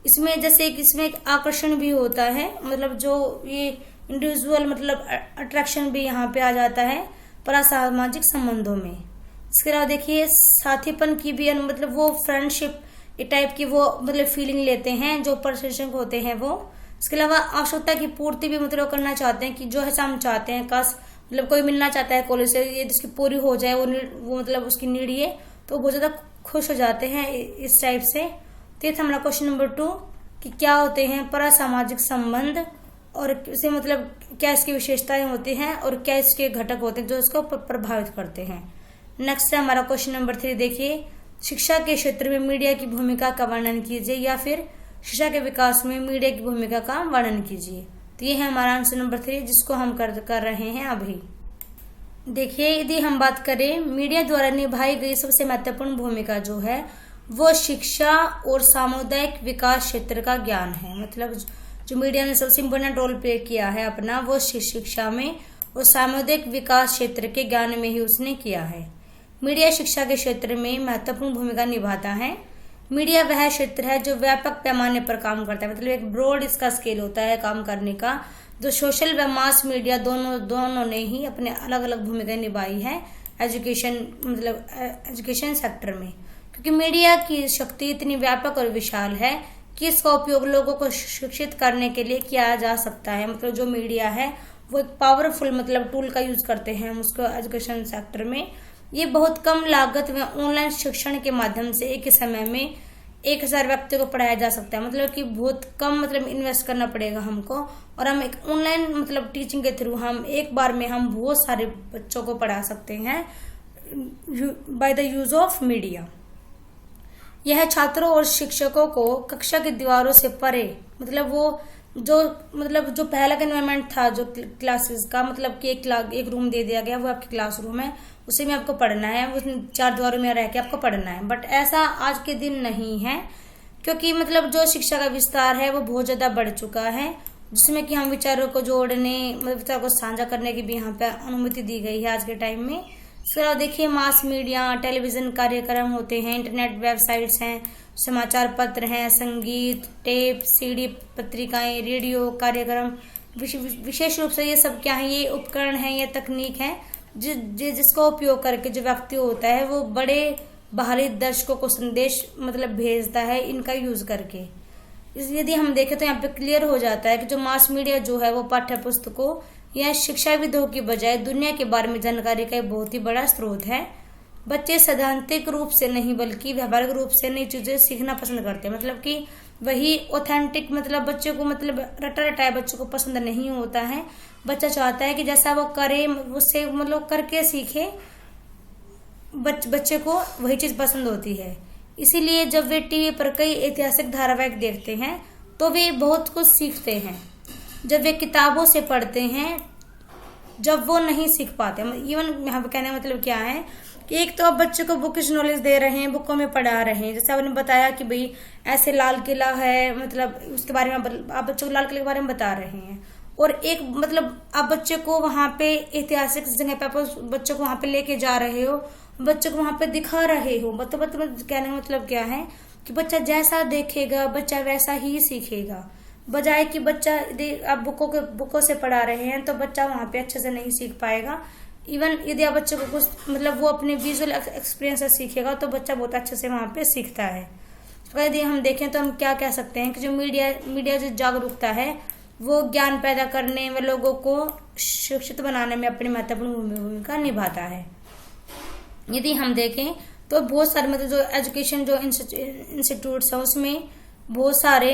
इसमें एक आकर्षण भी होता है, मतलब जो ये इंडिविजुअल मतलब अट्रैक्शन भी यहाँ पे आ जाता है परासामाजिक संबंधों में। इसके अलावा देखिए साथीपन की भी मतलब वो फ्रेंडशिप टाइप की वो मतलब फीलिंग लेते हैं जो प्रशंसक होते हैं वो। इसके अलावा आवश्यकता की पूर्ति भी मतलब करना चाहते हैं कि जो है हम चाहते हैं काश मतलब कोई मिलना चाहता है कॉलेज से, ये जिसकी पूरी हो जाए वो मतलब उसकी नीड ये, तो बहुत ज्यादा खुश हो जाते हैं इस टाइप से। तो ये था हमारा क्वेश्चन नंबर 2 कि क्या होते हैं परासामाजिक संबंध और इसे मतलब क्या इसकी विशेषताएं होती हैं और क्या इसके घटक होते हैं जो इसको प्रभावित करते हैं। नेक्स्ट है हमारा क्वेश्चन नंबर 3, देखिए शिक्षा के क्षेत्र में मीडिया की भूमिका का वर्णन कीजिए या फिर शिक्षा के विकास में मीडिया की भूमिका का वर्णन कीजिए। तो ये है हमारा आंसर नंबर 3 जिसको हम कर रहे हैं अभी। देखिए यदि हम बात करें मीडिया द्वारा निभाई गई सबसे महत्वपूर्ण भूमिका जो है वो शिक्षा और सामुदायिक विकास क्षेत्र का ज्ञान है। मतलब जो मीडिया ने सबसे इम्पोर्टेंट रोल प्ले किया है अपना वो शिक्षा में और सामुदायिक विकास क्षेत्र के ज्ञान में ही उसने किया है। मीडिया शिक्षा के क्षेत्र में महत्वपूर्ण भूमिका निभाता है। मीडिया वह क्षेत्र है जो व्यापक पैमाने पर काम करता है, मतलब एक ब्रॉड इसका स्केल होता है काम करने का। जो सोशल व मास मीडिया दोनों ने ही अपने अलग अलग भूमिका निभाई है एजुकेशन सेक्टर में, क्योंकि मीडिया की शक्ति इतनी व्यापक और विशाल है कि इसका उपयोग लोगों को शिक्षित करने के लिए किया जा सकता है। मतलब जो मीडिया है वो एक पावरफुल मतलब टूल का यूज करते हैं हम उसको एजुकेशन सेक्टर में। ये बहुत कम लागत में ऑनलाइन शिक्षण के माध्यम से एक ही समय में 1000 व्यक्ति को पढ़ाया जा सकता है। मतलब कि बहुत कम मतलब इन्वेस्ट करना पड़ेगा हमको, और हम एक ऑनलाइन मतलब टीचिंग के थ्रू हम एक बार में हम बहुत सारे बच्चों को पढ़ा सकते हैं by the use of media. यह छात्रों और शिक्षकों को कक्षा की दीवारों से परे मतलब वो जो पहला का एनवायरमेंट था जो क्लासेस का, मतलब कि एक रूम दे दिया गया, वो आपकी क्लासरूम है, उसी में आपको पढ़ना है, उस 4 दीवारों में रह के आपको पढ़ना है। बट ऐसा आज के दिन नहीं है, क्योंकि मतलब जो शिक्षा का विस्तार है वो बहुत ज्यादा बढ़ चुका है, जिसमें कि हम विचारों को जोड़ने मतलब विचारों को साझा करने की भी यहाँ पे अनुमति दी गई है आज के टाइम में। इसके देखिए मास मीडिया, टेलीविजन कार्यक्रम होते हैं, इंटरनेट वेबसाइट्स हैं, समाचार पत्र हैं, संगीत, टेप, सीडी, पत्रिकाएं, रेडियो कार्यक्रम। विशेष रूप से ये सब क्या है, ये उपकरण है, ये तकनीक है जिसका उपयोग करके जो व्यक्ति होता है वो बड़े बाहरी दर्शकों को संदेश मतलब भेजता है इनका यूज करके। यदि हम देखें तो यहाँ पे क्लियर हो जाता है कि जो मास मीडिया जो है वो पाठ्य पुस्तकों या शिक्षाविदों की बजाय दुनिया के बारे में जानकारी का एक बहुत ही बड़ा स्रोत है। बच्चे सैद्धांतिक रूप से नहीं बल्कि व्यावहारिक रूप से नई चीजें सीखना पसंद करते हैं। मतलब कि वही ऑथेंटिक मतलब बच्चे को मतलब रटा रटाया बच्चों को पसंद नहीं होता है। बच्चा चाहता है कि जैसा वो करे उससे मतलब करके सीखे, बच्चे को वही चीज पसंद होती है। इसीलिए जब वे टीवी पर कई ऐतिहासिक धारावाहिक देखते हैं तो वे बहुत कुछ सीखते हैं, जब वे किताबों से पढ़ते हैं जब वो नहीं सीख पाते। इवन यहाँ पे कहने का मतलब क्या है कि एक तो आप बच्चे को बुकिश नॉलेज दे रहे हैं, बुकों में पढ़ा रहे हैं, जैसे आपने बताया कि भाई ऐसे लाल किला है, मतलब उसके बारे में आप बच्चों को लाल किले के बारे में बता रहे हैं, और एक मतलब आप बच्चे को वहां पे ऐतिहासिक जगह पे आप बच्चों को वहां पे लेके जा रहे हो, बच्चों को वहां पे दिखा रहे हो। मतलब कहने का मतलब क्या है कि बच्चा जैसा देखेगा बच्चा वैसा ही सीखेगा, बजाय कि बच्चा आप बुकों से पढ़ा रहे हैं तो बच्चा वहां पे अच्छे से नहीं सीख पाएगा। इवन यदि आप बच्चे को कुछ मतलब वो अपने विजुअल एक्सपीरियंस से सीखेगा तो बच्चा बहुत अच्छे से वहां पे सीखता है। तो यदि हम देखें तो हम क्या कह सकते हैं कि जो मीडिया जो जागरूकता है वो ज्ञान पैदा करने व लोगों को शिक्षित बनाने में अपनी महत्वपूर्ण भूमिका निभाता है। यदि हम देखें तो बहुत सारे मतलब जो एजुकेशन जो इंस्टीट्यूट्स है उसमें बहुत सारे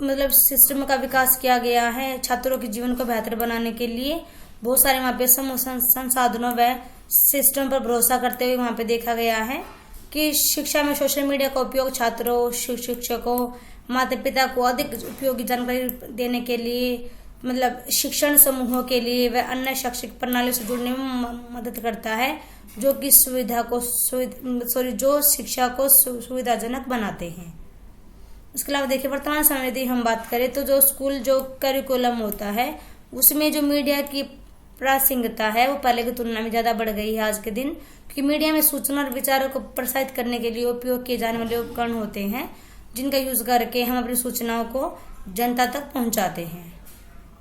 मतलब सिस्टम का विकास किया गया है छात्रों के जीवन को बेहतर बनाने के लिए। बहुत सारे वहाँ पे संसाधनों व सिस्टम पर भरोसा करते हुए वहाँ पे देखा गया है कि शिक्षा में सोशल मीडिया का उपयोग छात्रों, शिक्षकों, माता पिता को अधिक उपयोगी जानकारी देने के लिए, मतलब शिक्षण समूहों के लिए व अन्य शैक्षिक प्रणाली से जुड़ने में मदद करता है, जो कि जो शिक्षा को सुविधाजनक बनाते हैं। इसके अलावा देखिए वर्तमान समय में यदि हम बात करें तो जो स्कूल जो करिकुलम होता है उसमें जो मीडिया की प्रासंगिकता है वो पहले की तुलना में ज्यादा बढ़ गई है आज के दिन, क्योंकि मीडिया में सूचना और विचारों को प्रसारित करने के लिए उपयोग किए जाने वाले उपकरण होते हैं जिनका यूज करके हम अपनी सूचनाओं को जनता तक पहुंचाते हैं।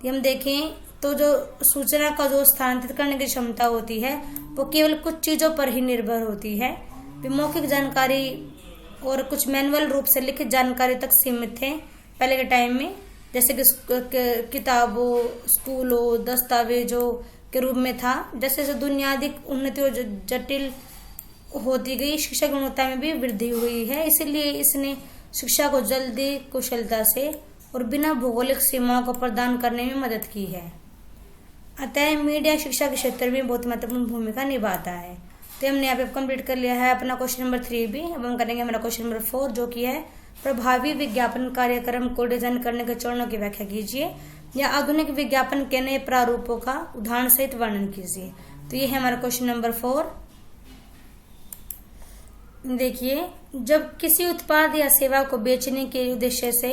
हम देखें तो जो सूचना का जो स्थानांतरित करने की क्षमता होती है वो केवल कुछ चीजों पर ही निर्भर होती है। मौखिक जानकारी और कुछ मैनुअल रूप से लिखित जानकारी तक सीमित थे पहले के टाइम में, जैसे कि किताबों, स्कूलों, दस्तावेजों के रूप में था। जैसे जैसे दुनिया अधिक उन्नति और जटिल होती गई शिक्षा की गुणवत्ता में भी वृद्धि हुई है, इसलिए इसने शिक्षा को जल्दी, कुशलता से और बिना भौगोलिक सीमाओं को प्रदान करने में मदद की है। अतः मीडिया शिक्षा के क्षेत्र में बहुत महत्वपूर्ण भूमिका निभाता है। तो हमने यहाँ पे कंप्लीट कर लिया है अपना क्वेश्चन नंबर 3 भी। अब हम करेंगे हमारा क्वेश्चन नंबर 4 जो कि है प्रभावी विज्ञापन कार्यक्रम को डिजाइन करने के चरणों की व्याख्या कीजिए या आधुनिक विज्ञापन के नए प्रारूपों का उदाहरण सहित वर्णन कीजिए। तो ये है हमारा क्वेश्चन नंबर 4। देखिए, जब किसी उत्पाद या सेवा को बेचने के उद्देश्य से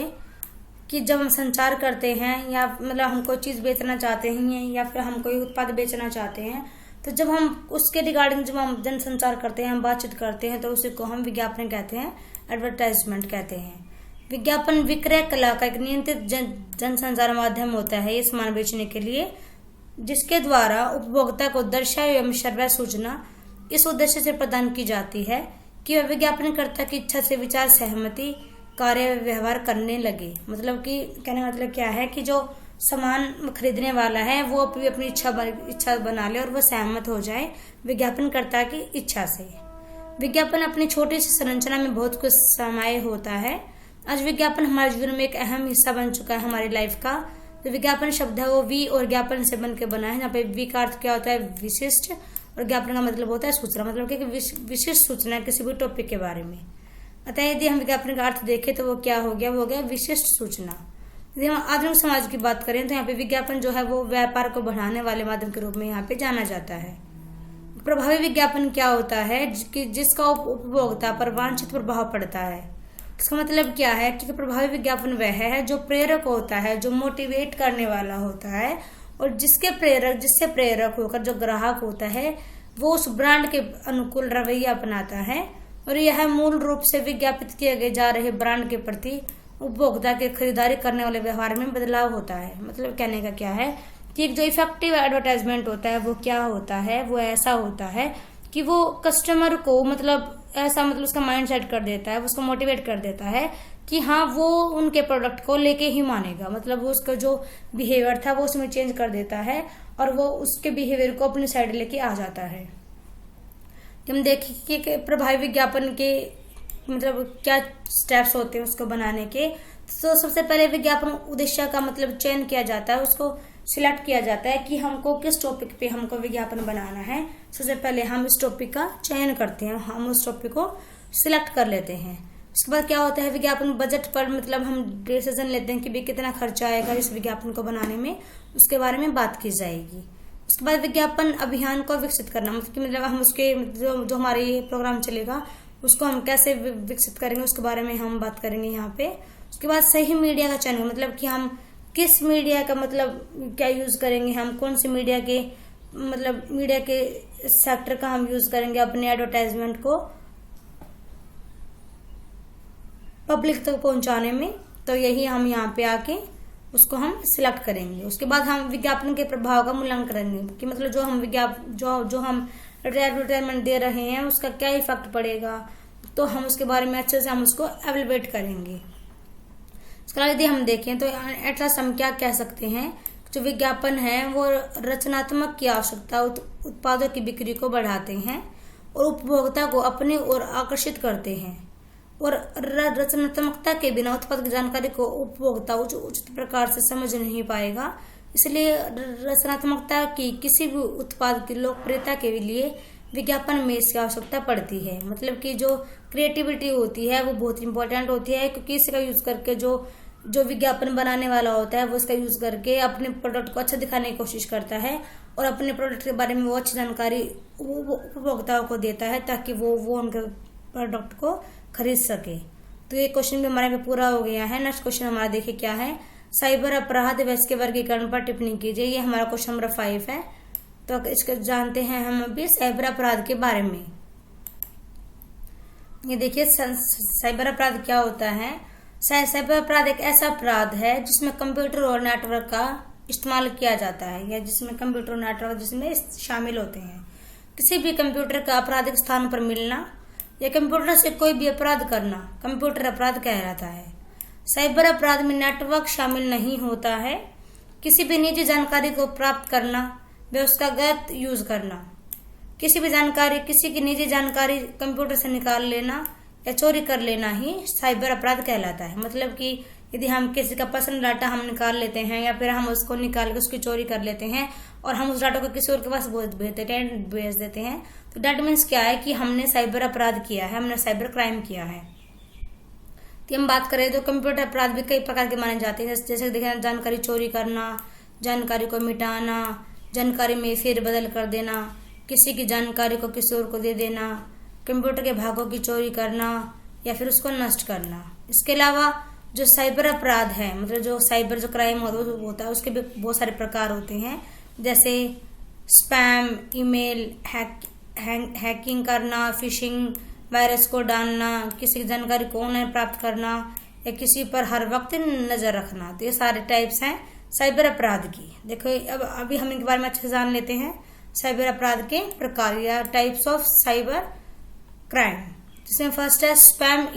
कि जब हम संचार करते हैं या मतलब हम कोई चीज बेचना चाहते हैं या फिर हम कोई उत्पाद बेचना चाहते हैं, तो जब हम उसके रिगार्डिंग जब हम जन संचार करते हैं, हम बातचीत करते हैं, तो उसी को हम विज्ञापन कहते हैं, एडवर्टाइजमेंट कहते हैं। विज्ञापन विक्रय कला का एक नियंत्रित जन संचार माध्यम होता है ये सामान बेचने के लिए, जिसके द्वारा उपभोक्ता को दर्शाई एवं सर्वै सूचना इस उद्देश्य से प्रदान की जाती है कि वह विज्ञापनकर्ता की इच्छा से विचार, सहमति, कार्य व्यवहार करने लगे। मतलब कि कहने का मतलब क्या है कि जो सामान खरीदने वाला है वो भी अपनी इच्छा बना ले और वो सहमत हो जाए विज्ञापनकर्ता की इच्छा से। विज्ञापन अपनी छोटी सी संरचना में बहुत कुछ समाये होता है। आज विज्ञापन हमारे जीवन में एक अहम हिस्सा बन चुका है हमारी लाइफ का। जो विज्ञापन शब्द है वो वी और ज्ञापन से बन के बना है। यहाँ पे वी का अर्थ क्या होता है, विशिष्ट, और ज्ञापन का मतलब होता है सूचना, मतलब कि विशिष्ट सूचना किसी भी टॉपिक के बारे में। अतः यदि हम विज्ञापन का अर्थ देखें तो वो क्या हो गया, वो हो गया विशिष्ट सूचना। यदि हम आधुनिक समाज की बात करें तो यहाँ पे विज्ञापन जो है वो व्यापार को बढ़ाने वाले माध्यम के रूप में यहाँ पे जाना जाता है। प्रभावी विज्ञापन क्या होता है कि जिसका उपभोक्ता पर वांछित प्रभाव पड़ता है। इसका मतलब क्या है कि प्रभावी विज्ञापन वह है जो प्रेरक होता है, जो मोटिवेट करने वाला होता है, और जिससे प्रेरक होकर जो ग्राहक होता है वो उस ब्रांड के अनुकूल रवैया अपनाता है, और यह मूल रूप से विज्ञापित किए गए जा रहे ब्रांड के प्रति उपभोक्ता के खरीदारी करने वाले व्यवहार में बदलाव होता है। मतलब कहने का क्या है कि जो इफेक्टिव एडवर्टाइजमेंट होता है वो क्या होता है, वो ऐसा होता है कि वो कस्टमर को मतलब उसका माइंड सेट कर देता है, उसको मोटिवेट कर देता है कि हाँ वो उनके प्रोडक्ट को लेके ही मानेगा। मतलब वो उसका जो बिहेवियर था वो उसमें चेंज कर देता है और वो उसके बिहेवियर को अपनी साइड लेके आ जाता है। हम देखें कि प्रभावी विज्ञापन के मतलब क्या स्टेप्स होते हैं उसको बनाने के। तो सबसे पहले विज्ञापन उद्देश्य का मतलब चयन किया जाता है, उसको सिलेक्ट किया जाता है कि हमको किस टॉपिक पे हमको विज्ञापन बनाना है। सबसे पहले हम इस टॉपिक का चयन करते हैं, हम उस टॉपिक को सिलेक्ट कर लेते हैं। उसके बाद क्या होता है विज्ञापन बजट पर मतलब हम डिसीजन लेते हैं कि भी कितना खर्चा आएगा इस विज्ञापन को बनाने में, उसके बारे में बात की जाएगी। उसके बाद विज्ञापन अभियान को विकसित करना, मतलब हम उसके जो हमारा ये प्रोग्राम चलेगा उसको हम कैसे विकसित करेंगे उसके बारे में हम बात करेंगे यहाँ पे। उसके बाद सही मीडिया का चयन, मतलब कि हम किस मीडिया का मतलब क्या यूज करेंगे, हम कौन से मीडिया के सेक्टर का हम यूज करेंगे अपने एडवर्टाइजमेंट को पब्लिक तक पहुंचाने में। तो यही हम यहाँ पे आके उसको हम सिलेक्ट करेंगे। उसके बाद हम विज्ञापन के प्रभाव का मूल्यांकन करेंगे कि मतलब जो हम एडवर्टाइजमेंट दे रहे हैं उसका क्या इफेक्ट पड़ेगा, तो हम उसके बारे में अच्छे से हम उसको एवेलुएट करेंगे। इसके अलावा यदि हम देखें तो एट लास्ट हम क्या कह सकते हैं, जो विज्ञापन है वो रचनात्मक की आवश्यकता उत्पादों की बिक्री को बढ़ाते हैं और उपभोक्ता को अपने ओर आकर्षित करते हैं, और रचनात्मकता के बिना उत्पाद की जानकारी को उपभोक्ता उचित प्रकार से समझ नहीं पाएगा। इसलिए रचनात्मकता की किसी भी उत्पाद की लोकप्रियता के लिए विज्ञापन में इसकी आवश्यकता पड़ती है। मतलब कि जो क्रिएटिविटी होती है वो बहुत इंपॉर्टेंट होती है, क्योंकि इसका यूज करके जो विज्ञापन बनाने वाला होता है वो इसका यूज करके अपने प्रोडक्ट को अच्छा दिखाने की कोशिश करता है और अपने प्रोडक्ट के बारे में वो अच्छी जानकारी उपभोक्ताओं को देता है ताकि वो उनके प्रोडक्ट को खरीद सके। तो ये क्वेश्चन भी हमारे पे पूरा हो गया है। नेक्स्ट क्वेश्चन हमारा देखिए क्या है, साइबर अपराध व इसके वर्गीकरण पर टिप्पणी कीजिए। ये हमारा क्वेश्चन नंबर 5 है। तो इसको जानते हैं हम अभी साइबर अपराध के बारे में। ये देखिए साइबर अपराध क्या होता है। साइबर अपराध एक ऐसा अपराध है जिसमें कंप्यूटर और नेटवर्क का इस्तेमाल किया जाता है, या जिसमें कंप्यूटर और नेटवर्क जिसमें शामिल होते हैं। किसी भी कंप्यूटर का आपराधिक स्थान पर मिलना या कंप्यूटर से कोई भी अपराध करना कंप्यूटर अपराध कहलाता है। साइबर अपराध में नेटवर्क शामिल नहीं होता है। किसी भी निजी जानकारी को प्राप्त करना व उसका गलत यूज करना, किसी की निजी जानकारी कंप्यूटर से निकाल लेना या चोरी कर लेना ही साइबर अपराध कहलाता है। मतलब कि यदि हम किसी का पर्सनल डाटा हम निकाल लेते हैं या फिर हम उसको निकाल के उसकी चोरी कर लेते हैं और हम उस डाटा को किसी और के पास भेज देते हैं, तो डेट मीन्स क्या है कि हमने साइबर अपराध किया है, हमने साइबर क्राइम किया है। तो हम बात करें तो कंप्यूटर अपराध भी कई प्रकार के माने जाते हैं, जैसे देखें जानकारी चोरी करना, जानकारी को मिटाना, जानकारी में फेरबदल कर देना, किसी की जानकारी को किसी और को दे देना, कंप्यूटर के भागों की चोरी करना या फिर उसको नष्ट करना। इसके अलावा जो साइबर अपराध है, मतलब जो साइबर जो क्राइम होता है उसके भी बहुत सारे प्रकार होते हैं, जैसे स्पैम, ईमेल, हैकिंग करना, फिशिंग, वायरस को डालना, किसी की जानकारी को ऑनलाइन प्राप्त करना या किसी पर हर वक्त नजर रखना। तो ये सारे टाइप्स हैं साइबर अपराध की। देखो अब अभी हम इनके बारे में अच्छे से जान लेते हैं। साइबर अपराध के प्रकार या टाइप्स ऑफ साइबर क्राइम, जिसमें फर्स्ट है स्पैम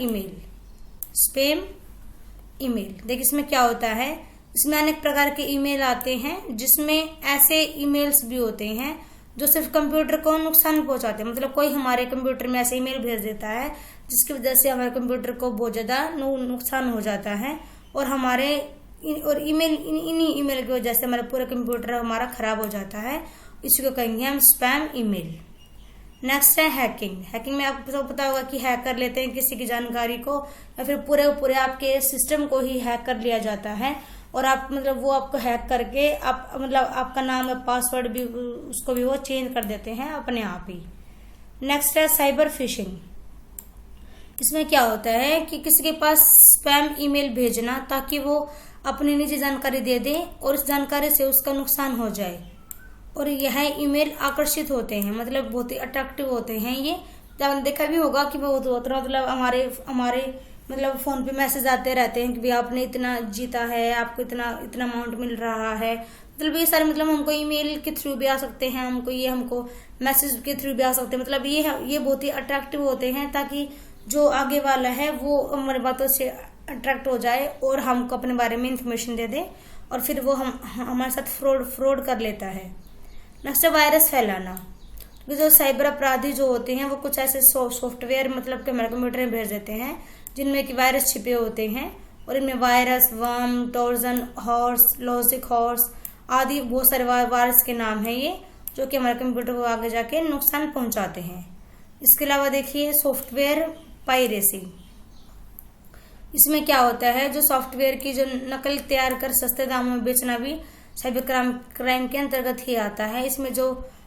ईमेल। देखिए इसमें क्या होता है, इसमें अनेक प्रकार के ईमेल आते हैं, जिसमें ऐसे ईमेल्स भी होते हैं जो सिर्फ कंप्यूटर को नुकसान पहुंचाते हैं। मतलब कोई हमारे कंप्यूटर में ऐसे ईमेल भेज देता है जिसकी वजह से हमारे कंप्यूटर को बहुत ज्यादा नुकसान हो जाता है, और इन्हीं ईमेल की वजह से हमारा पूरा कंप्यूटर हमारा खराब हो जाता है। इसी को कहेंगे हम स्पैम ईमेल। नेक्स्ट है हैकिंग। हैकिंग में आपको पता होगा कि हैक कर लेते हैं किसी की जानकारी को, या फिर पूरे आपके सिस्टम को ही हैक कर लिया जाता है, और आप वो आपको हैक करके आप आपका नाम और पासवर्ड भी उसको भी वो चेंज कर देते हैं अपने आप ही। नेक्स्ट है साइबर फिशिंग। इसमें क्या होता है कि किसी के पास स्पैम ईमेल भेजना ताकि वो अपनी निजी जानकारी दे दे और इस जानकारी से उसका नुकसान हो जाए। और यह ईमेल आकर्षित होते हैं, बहुत ही अट्रैक्टिव होते हैं ये। जब देखा भी होगा कि वो हमारे फोन पे मैसेज आते रहते हैं कि भाई आपने इतना जीता है, आपको इतना अमाउंट मिल रहा है। ये सारे हमको ईमेल के थ्रू भी आ सकते हैं, हमको मैसेज के थ्रू भी आ सकते हैं। ये बहुत ही अट्रैक्टिव होते हैं ताकि जो आगे वाला है वो हमारी बातों से अट्रैक्ट हो जाए और हमको अपने बारे में इंफॉर्मेशन दे दे, और फिर वो हमारे साथ फ्रॉड कर लेता है। नेक्स्ट है वायरस फैलाना। जो साइबर अपराधी जो होते हैं वो कुछ ऐसे सॉफ्टवेयर के हमारे कंप्यूटर में भेज देते हैं जिनमें कि वायरस छिपे होते हैं, और इनमें virus, worm, Trojan horse, logic horse आदि बहुत सारे वायरस के नाम है ये, जो कि हमारे कंप्यूटर को आगे जाके नुकसान पहुंचाते हैं। इसके अलावा देखिए सॉफ्टवेयर पायरेसी। इसमें क्या होता है, जो सॉफ्टवेयर की जो नकल तैयार कर सस्ते दामों में बेचना भी साइबर क्राइम के अंतर्गत ही आता है। इसमें जो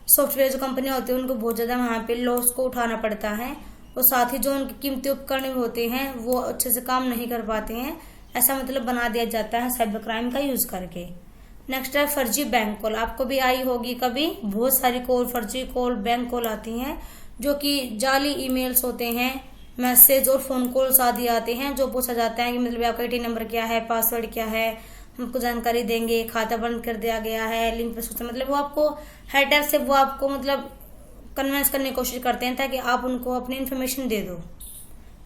सॉफ्टवेयर जो कंपनी होती है उनको बहुत ज्यादा वहां पे लॉस को उठाना पड़ता है, और साथ ही जो उनके कीमती उपकरण होते हैं वो अच्छे से काम नहीं कर पाते हैं। ऐसा बना दिया जाता है साइबर क्राइम का यूज करके। नेक्स्ट है फर्जी बैंक कॉल। आपको भी आई होगी कभी, बहुत सारी फर्जी कॉल, बैंक कॉल आती हैं जो कि जाली ईमेल्स होते हैं, मैसेज और फोन कॉल्स आदि आते हैं, जो पूछा जाता है कि आपका ATM नंबर क्या है, पासवर्ड क्या है, हमको जानकारी देंगे, खाता बंद कर दिया गया है, लिंक पे सोचते वो आपको हर टाइप से वो आपको कन्विंस करने की कोशिश करते हैं ताकि आप उनको अपनी इन्फॉर्मेशन दे दो।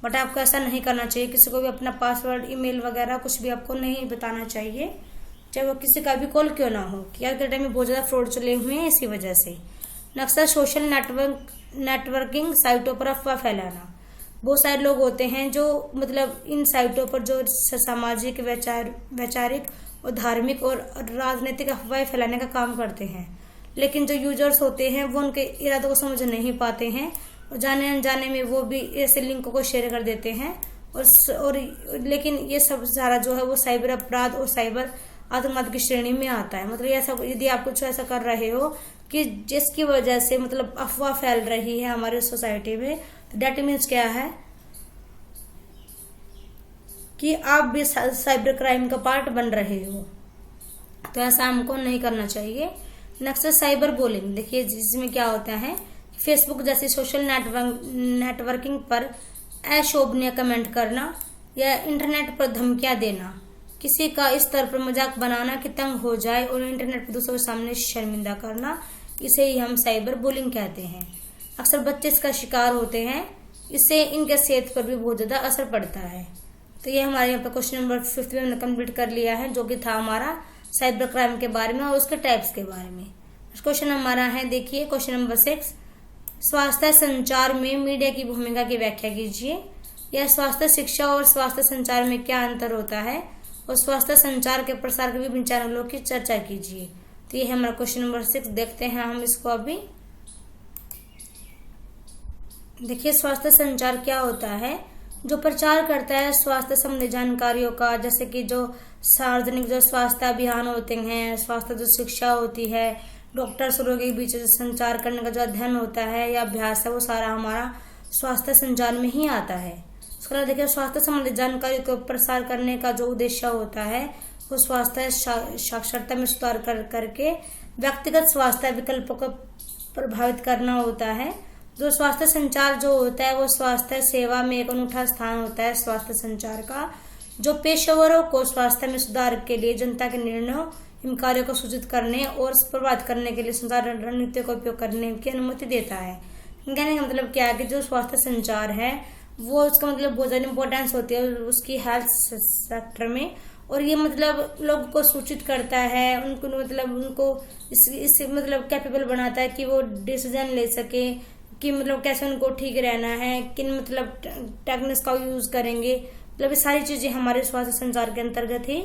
बट आपको ऐसा नहीं करना चाहिए, किसी को भी अपना पासवर्ड, ईमेल वगैरह कुछ भी आपको नहीं बताना चाहिए, चाहे वो किसी का भी कॉल क्यों ना हो। कि आज के टाइम में बहुत ज्यादा फ्रॉड चले हुए हैं इसी वजह से। नेक्स्ट है सोशल नेटवर्किंग साइटों पर अफवाह फैलाना। बहुत सारे लोग होते हैं जो इन साइटों पर जो सामाजिक, वैचारिक और धार्मिक और राजनीतिक अफवाहें फैलाने का काम करते हैं, लेकिन जो यूजर्स होते हैं वो उनके इरादों को समझ नहीं पाते हैं, और जाने अनजाने में वो भी ऐसे लिंकों को शेयर कर देते हैं। और लेकिन ये सब सारा जो है वो साइबर अपराध और साइबर आतंकवाद की श्रेणी में आता है। ये सब यदि आप कुछ ऐसा कर रहे हो कि जिसकी वजह से अफवाह फैल रही है हमारे सोसाइटी में, तो डेट मीन्स क्या है कि आप भी साइबर क्राइम का पार्ट बन रहे हो, तो ऐसा हमको नहीं करना चाहिए। नेक्स्ट है साइबर बुलिंग। देखिए जिसमें क्या होता है, फेसबुक जैसी सोशल नेटवर्किंग पर अशोभनीय कमेंट करना या इंटरनेट पर धमकियां देना, किसी का इस स्तर पर मजाक बनाना कि तंग हो जाए और इंटरनेट पर दूसरों के सामने शर्मिंदा करना, इसे ही हम साइबर बुलिंग कहते हैं। अक्सर बच्चे इसका शिकार होते हैं, इससे इनके सेहत पर भी बहुत ज्यादा असर पड़ता है। तो ये हमारे यहाँ पे क्वेश्चन नंबर 5 में हमने कंप्लीट कर लिया है, जो कि था हमारा साइबर क्राइम के बारे में और उसके टाइप्स के बारे में। क्वेश्चन हमारा है, देखिए क्वेश्चन नंबर 6, स्वास्थ्य संचार में मीडिया की भूमिका की व्याख्या कीजिए। यह स्वास्थ्य शिक्षा और स्वास्थ्य संचार में क्या अंतर होता है, और स्वास्थ्य संचार के प्रसार के विभिन्न चैनलों की चर्चा कीजिए। तो ये है हमारा क्वेश्चन नंबर 6। देखते हैं हम इसको अभी। देखिए स्वास्थ्य संचार क्या होता है, जो प्रचार करता है स्वास्थ्य संबंधी जानकारियों का, जैसे कि जो सार्वजनिक जो स्वास्थ्य अभियान होते हैं, स्वास्थ्य जो शिक्षा होती है, डॉक्टर्स और रोगी के बीच संचार करने का जो अध्ययन होता है या अभ्यास है, वो सारा हमारा स्वास्थ्य संचार में ही आता है। उसके अलावा देखिए स्वास्थ्य संबंधी जानकारी को प्रसार करने का जो उद्देश्य होता है वो स्वास्थ्य साक्षरता में सुधार करके व्यक्तिगत स्वास्थ्य विकल्पों को प्रभावित करना होता है। जो स्वास्थ्य संचार जो होता है वो स्वास्थ्य सेवा में एक अनूठा स्थान होता है स्वास्थ्य संचार का, जो पेशेवरों को स्वास्थ्य में सुधार के लिए जनता के निर्णयों इन कार्यों को सूचित करने और प्रभावित करने के लिए संचार रणनीतियों का उपयोग करने की अनुमति देता है। कहने का मतलब क्या है कि जो स्वास्थ्य संचार है वो उसका बहुत ज्यादा इम्पोर्टेंस होती है उसकी हेल्थ सेक्टर में, और ये मतलब लोगों को सूचित करता है, उनको मतलब उनको इससे मतलब कैपेबल बनाता है कि वो डिसीजन ले सके कि मतलब कैसे उनको ठीक रहना है, किन मतलब टेक्निक्स का यूज करेंगे। मतलब ये सारी चीजें हमारे स्वास्थ्य संचार के अंतर्गत ही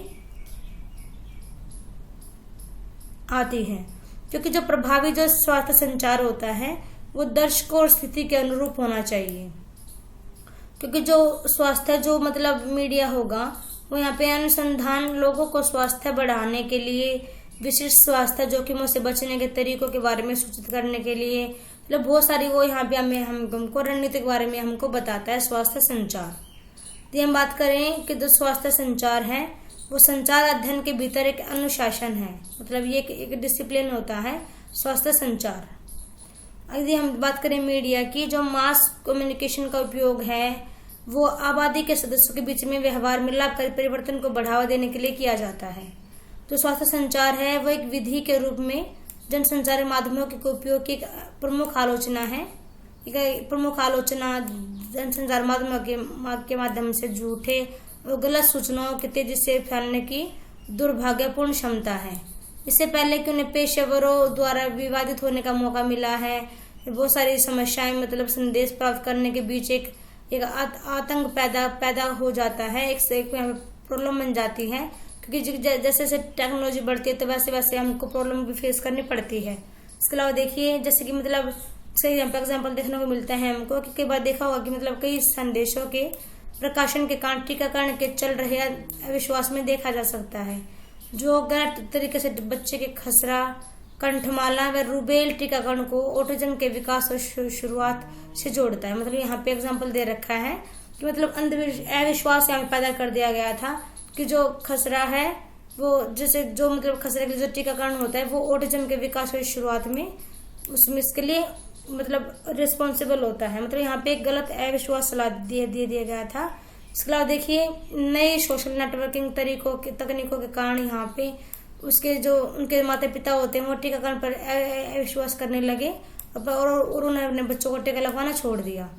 आती है। क्योंकि जो प्रभावी जो स्वास्थ्य संचार होता है वो दर्शकों और स्थिति के अनुरूप होना चाहिए। क्योंकि जो स्वास्थ्य जो मतलब मीडिया होगा वो यहाँ पे अनुसंधान लोगों को स्वास्थ्य बढ़ाने के लिए, विशिष्ट स्वास्थ्य जोखिमों से बचने के तरीकों के बारे में सूचित करने के लिए, मतलब बहुत सारी वो यहाँ पे हमको रणनीति के बारे में हमको बताता है स्वास्थ्य संचार। तो हम बात करें कि जो स्वास्थ्य संचार है वो संचार अध्ययन के भीतर एक अनुशासन है, मतलब ये एक डिसिप्लिन होता है स्वास्थ्य संचार। यदि हम बात करें मीडिया की, जो मास कम्युनिकेशन का उपयोग है वो आबादी के सदस्यों के बीच में व्यवहार में लाभकारी परिवर्तन को बढ़ावा देने के लिए किया जाता है। तो स्वास्थ्य संचार है वो एक विधि के रूप में जनसंचार माध्यमों के उपयोग की एक प्रमुख आलोचना है। एक प्रमुख आलोचना जनसंचार माध्यमों के माध्यम से झूठे और गलत सूचनाओं के तेजी से फैलने की दुर्भाग्यपूर्ण क्षमता है। इससे पहले कि उन्हें पेशेवरों द्वारा विवादित होने का मौका मिला है, बहुत सारी समस्याएं मतलब संदेश प्राप्त करने के बीच एक आतंक पैदा हो जाता है, एक प्रॉब्लम बन जाती है। क्योंकि जैसे जैसे टेक्नोलॉजी बढ़ती है तो वैसे वैसे हमको प्रॉब्लम भी फेस करनी पड़ती है। इसके अलावा देखिए जैसे कि मतलब सही एग्जाम्पल देखने को मिलता है हमको कि कई बार देखा होगा कि मतलब कई संदेशों के प्रकाशन के कारण टीकाकरण के चल रहे अविश्वास में देखा जा सकता है, जो गलत तरीके से बच्चे के खसरा, कंठमाला व रूबेल टीकाकरण को ऑटिज्म के विकास और शुरुआत से जोड़ता है। मतलब यहाँ पे एग्जाम्पल दे रखा है कि मतलब अविश्वास यहाँ पैदा कर दिया गया था कि जो खसरा है वो जैसे जो मतलब खसरे के लिए जो टीकाकरण होता है वो ऑटिज्म के विकास और शुरुआत में उसमें इसके लिए मतलब रिस्पॉन्सिबल होता है। मतलब यहाँ पे एक गलत अविश्वास सलाह दिया गया था। इसके अलावा देखिए नए सोशल नेटवर्किंग तकनीकों के कारण यहाँ पे उसके जो उनके माता पिता होते हैं वो टीकाकरण पर अविश्वास करने लगे और उन्होंने अपने बच्चों को टीका लगवाना छोड़ दिया।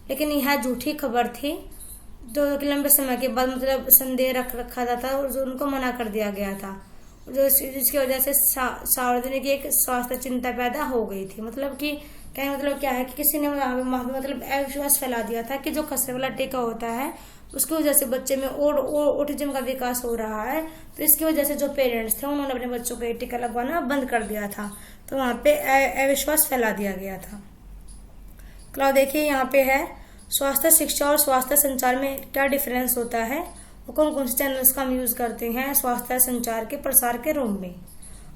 लेकिन यह झूठी खबर थी जो लंबे समय के बाद मतलब संदेह रखा जाता और जो उनको मना कर दिया गया था, जो जिसकी वजह से सार्वजनिक एक स्वास्थ्य चिंता पैदा हो गई थी। मतलब कि मतलब क्या है कि किसी ने मतलब अविश्वास फैला दिया था कि जो खसरे वाला टीका होता है उसकी वजह से बच्चे में ऑटिज्म का विकास हो रहा है। तो इसकी वजह से जो पेरेंट्स थे उन्होंने अपने बच्चों को टीका लगवाना बंद कर दिया था, तो वहां पे अविश्वास फैला दिया गया था। तो देखिए यहाँ पे है स्वास्थ्य शिक्षा और स्वास्थ्य संचार में क्या डिफरेंस होता है, वो कौन कौन से चैनल्स का हम यूज करते हैं स्वास्थ्य संचार के प्रसार के रूप में।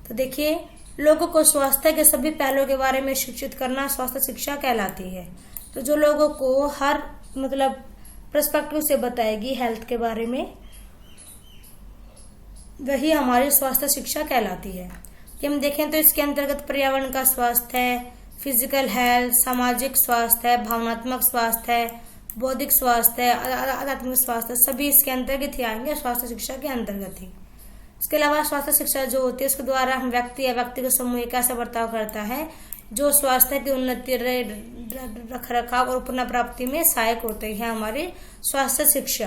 तो देखिए लोगों को स्वास्थ्य के सभी पहलुओं के बारे में शिक्षित करना स्वास्थ्य शिक्षा कहलाती है। तो जो लोगों को हर मतलब पर्सपेक्टिव से बताएगी हेल्थ के बारे में वही हमारी स्वास्थ्य शिक्षा कहलाती है। कि हम देखें तो इसके अंतर्गत पर्यावरण का स्वास्थ्य है, फिजिकल हेल्थ, सामाजिक स्वास्थ्य है, भावनात्मक स्वास्थ्य है, बौद्धिक स्वास्थ्य है, आध्यात्मिक स्वास्थ्य, सभी इसके अंतर्गत ही आएंगे स्वास्थ्य शिक्षा के अंतर्गत ही। इसके अलावा स्वास्थ्य शिक्षा जो होती है उसके द्वारा हम व्यक्ति या व्यक्तिगत समूह कैसा बर्ताव करता है जो स्वास्थ्य की उन्नति, रख रखाव और पुनः प्राप्ति में सहायक होती है हमारी स्वास्थ्य शिक्षा।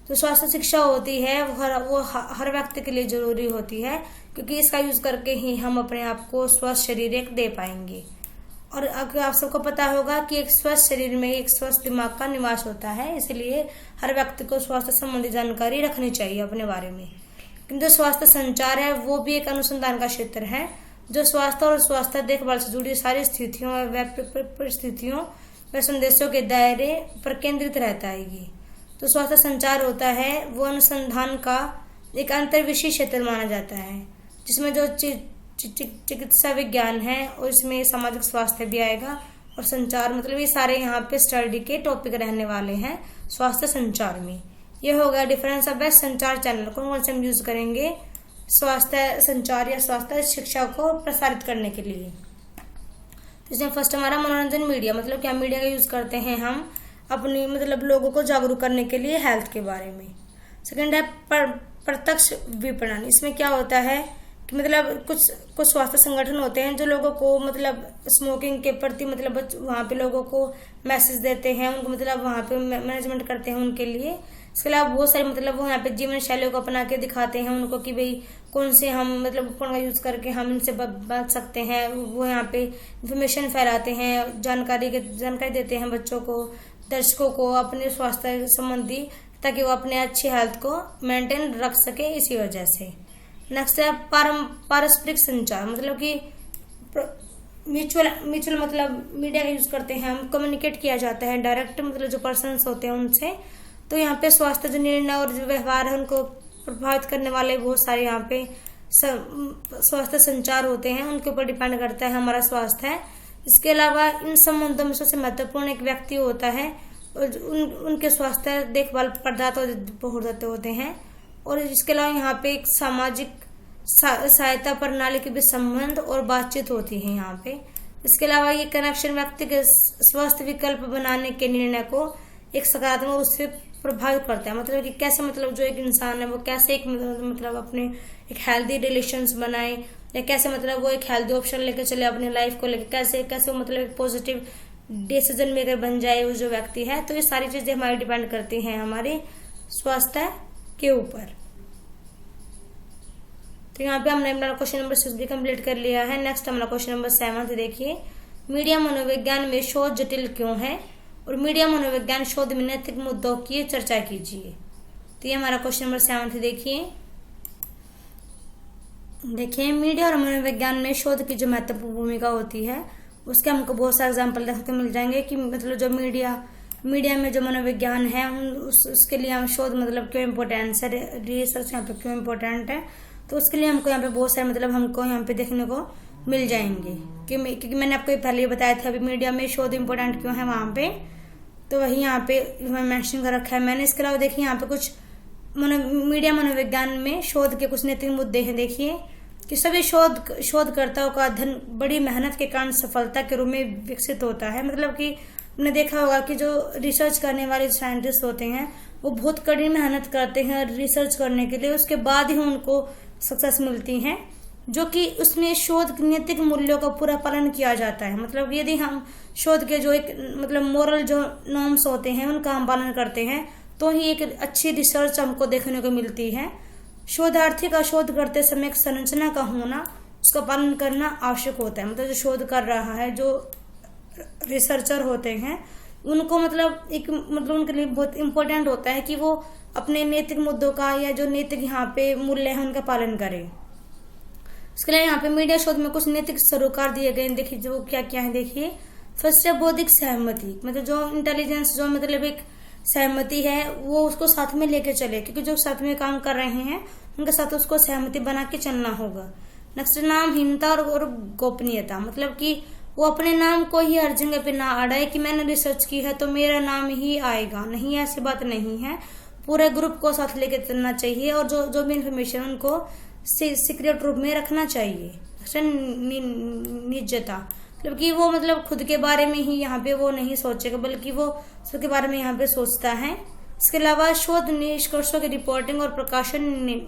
तो स्वास्थ्य शिक्षा होती है वो हर व्यक्ति के लिए जरूरी होती है, क्योंकि इसका यूज करके ही हम अपने आप को स्वस्थ शरीर एक दे पाएंगे। और अगर आप सबको पता होगा कि एक स्वस्थ शरीर में एक स्वस्थ दिमाग का निवास होता है, इसलिए हर व्यक्ति को स्वास्थ्य संबंधी जानकारी रखनी चाहिए अपने बारे में। किंतु स्वास्थ्य संचार है वो भी एक अनुसंधान का क्षेत्र है जो स्वास्थ्य और स्वास्थ्य देखभाल से जुड़ी सारी स्थितियों व परिस्थितियों व संदेशों के दायरे पर केंद्रित रहता है। तो स्वास्थ्य संचार होता है वो अनुसंधान का एक अंतर्विषय क्षेत्र माना जाता है, जिसमें जो चिकित्सा विज्ञान है और इसमें सामाजिक स्वास्थ्य भी आएगा और संचार, मतलब ये सारे यहाँ पे स्टडी के टॉपिक रहने वाले हैं स्वास्थ्य संचार में। ये होगा डिफरेंस ऑफ बेस्ट संचार चैनल कौन से हम यूज करेंगे स्वास्थ्य संचार या स्वास्थ्य शिक्षा को प्रसारित करने के लिए। तो इसमें फर्स्ट हमारा मनोरंजन मीडिया, मतलब क्या मीडिया का यूज करते हैं हम अपनी मतलब लोगों को जागरूक करने के लिए हेल्थ के बारे में। सेकंड है प्रत्यक्ष विपणन। इसमें क्या होता है कि मतलब कुछ स्वास्थ्य संगठन होते हैं जो लोगों को मतलब स्मोकिंग के प्रति मतलब वहाँ पे लोगों को मैसेज देते हैं, उनको मतलब वहाँ पे मैनेजमेंट करते हैं उनके लिए इसके अलावा बहुत सारे मतलब वो यहाँ पे जीवन शैलियों को अपना के दिखाते हैं उनको कि भाई कौन से हम मतलब उपकरण का यूज करके हम इनसे बच सकते हैं। वो यहाँ पे इंफॉर्मेशन फैलाते हैं, जानकारी देते हैं बच्चों को, दर्शकों को अपने स्वास्थ्य संबंधी, ताकि वो अपने अच्छी हेल्थ को मेंटेन रख सके इसी वजह से। नेक्स्ट है पारस्परिक संचार, मतलब कि म्यूचुअल मतलब मीडिया का यूज करते हैं हम, कम्युनिकेट किया जाता है डायरेक्ट मतलब जो पर्सन्स होते हैं उनसे। तो यहाँ पे स्वास्थ्य जो निर्णय और जो व्यवहार है उनको प्रभावित करने वाले बहुत सारे यहाँ पे स्वास्थ्य संचार होते हैं, उनके ऊपर डिपेंड करता है हमारा स्वास्थ्य है। इसके अलावा इन संबंधों में सबसे महत्वपूर्ण एक व्यक्ति होता है और उनके स्वास्थ्य देखभाल प्रदाता होते हैं। और इसके अलावा यहाँ पे एक सामाजिक सहायता प्रणाली के बीच संबंध और बातचीत होती है यहाँ पे। इसके अलावा ये कनेक्शन व्यक्ति के स्वस्थ विकल्प बनाने के निर्णय को एक सकारात्मक रूप से प्रभावित करता है। मतलब कि कैसे मतलब जो एक इंसान है वो कैसे एक मतलब अपने एक हेल्दी रिलेशंस बनाए, या कैसे मतलब वो एक हेल्दी ऑप्शन लेकर चले अपनी लाइफ को लेकर, कैसे वो मतलब एक पॉजिटिव डिसीजन मेकर बन जाए वो जो व्यक्ति है। तो ये सारी चीजें हमारी डिपेंड करती हैं हमारे स्वास्थ्य के ऊपर। तो यहाँ पे हमने हमारा क्वेश्चन नंबर 6 भी कंप्लीट कर लिया है। नेक्स्ट हमारा क्वेश्चन नंबर 7 देखिए, मीडिया मनोविज्ञान में शोध जटिल क्यों है, और मीडिया मनोविज्ञान शोध में नैतिक मुद्दों की चर्चा कीजिए। तो ये हमारा क्वेश्चन नंबर 7 देखिए मीडिया और मनोविज्ञान में शोध की जो महत्वपूर्ण भूमिका होती है उसके हमको बहुत सारे एग्जाम्पल देखने को मिल जाएंगे कि मतलब जो मीडिया में जो मनोविज्ञान है उसके लिए हम शोध मतलब क्यों इम्पोर्टेंट है, रिसर्च यहाँ पे क्यों इम्पोर्टेंट है। तो उसके लिए हमको यहाँ पे बहुत सारे मतलब हमको यहाँ पे देखने को मिल जाएंगे क्योंकि मैंने आपको पहले ही बताया था अभी मीडिया में शोध इम्पोर्टेंट क्यों है वहां पे, तो वही यहाँ पे मेंशन कर रखा है मैंने। इसके अलावा देखिए यहाँ पे कुछ मीडिया मनोविज्ञान में शोध के कुछ नैतिक मुद्दे हैं। देखिए कि सभी शोधकर्ताओं का अध्ययन बड़ी मेहनत के कारण सफलता के रूप में विकसित होता है। मतलब कि आपने देखा होगा कि जो रिसर्च करने वाले साइंटिस्ट होते हैं वो बहुत कड़ी मेहनत करते हैं रिसर्च करने के लिए, उसके बाद ही उनको सक्सेस मिलती है, जो कि उसमें शोध नैतिक मूल्यों का पूरा पालन किया जाता है। मतलब यदि हम शोध के जो एक मतलब मोरल जो नॉर्म्स होते हैं उनका हम पालन करते हैं तो ही एक अच्छी रिसर्च हमको देखने को मिलती है। शोधार्थी का शोध करते समय एक संरचना का होना, उसका पालन करना आवश्यक होता है। मतलब जो शोध कर रहा है, जो रिसर्चर होते हैं उनको मतलब उनके लिए बहुत इंपॉर्टेंट होता है कि वो अपने नैतिक मुद्दों का या जो नैतिक यहाँ पे मूल्य है उनका पालन करें। इसके लिए यहाँ पे मीडिया शोध में कुछ नैतिक सरोकार दिए गए। देखिए जो क्या क्या है, देखिए फर्स्ट है बौद्धिक सहमति, मतलब जो इंटेलिजेंस जो मतलब एक सहमति है वो उसको साथ में लेके चले, क्योंकि जो साथ में काम कर रहे हैं उनके साथ उसको सहमति बना के चलना होगा। नेक्स्ट नामहीनता और गोपनीयता, मतलब कि वो अपने नाम को ही हर जगह पे ना अड़ाए कि मैंने रिसर्च की है तो मेरा नाम ही आएगा, नहीं ऐसी बात नहीं है। पूरे ग्रुप को साथ लेके चलना चाहिए और जो भी इंफॉर्मेशन उनको सीक्रेट रूप में रखना चाहिए। निजता, मतलब कि वो मतलब खुद के बारे में ही यहाँ पे वो नहीं सोचेगा बल्कि वो सबके बारे में यहाँ पे सोचता है। इसके अलावा शोध निष्कर्षों की रिपोर्टिंग और प्रकाशन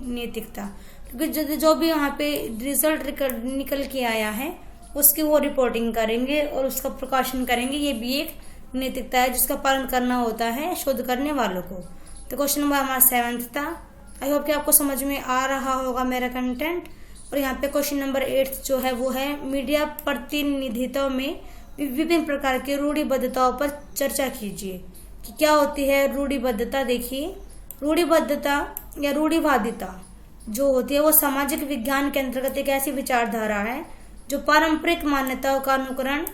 नैतिकता, क्योंकि जो भी यहाँ पे रिजल्ट निकल के आया है उसकी वो रिपोर्टिंग करेंगे और उसका प्रकाशन करेंगे, ये भी एक नैतिकता है जिसका पालन करना होता है शोध करने वालों को। तो क्वेश्चन नंबर हमारा 7 था। आई होप कि आपको समझ में आ रहा होगा मेरा कंटेंट। और यहाँ पे क्वेश्चन नंबर 8 जो है वो है मीडिया प्रतिनिधित्व में विभिन्न प्रकार की रूढ़िबद्धताओं पर चर्चा कीजिए कि क्या होती है रूढ़िबद्धता। देखिए रूढ़िबद्धता या रूढ़िवादिता जो होती है वो सामाजिक विज्ञान के अंतर्गत एक ऐसी विचारधारा है जो पारंपरिक मान्यताओं का अनुकरण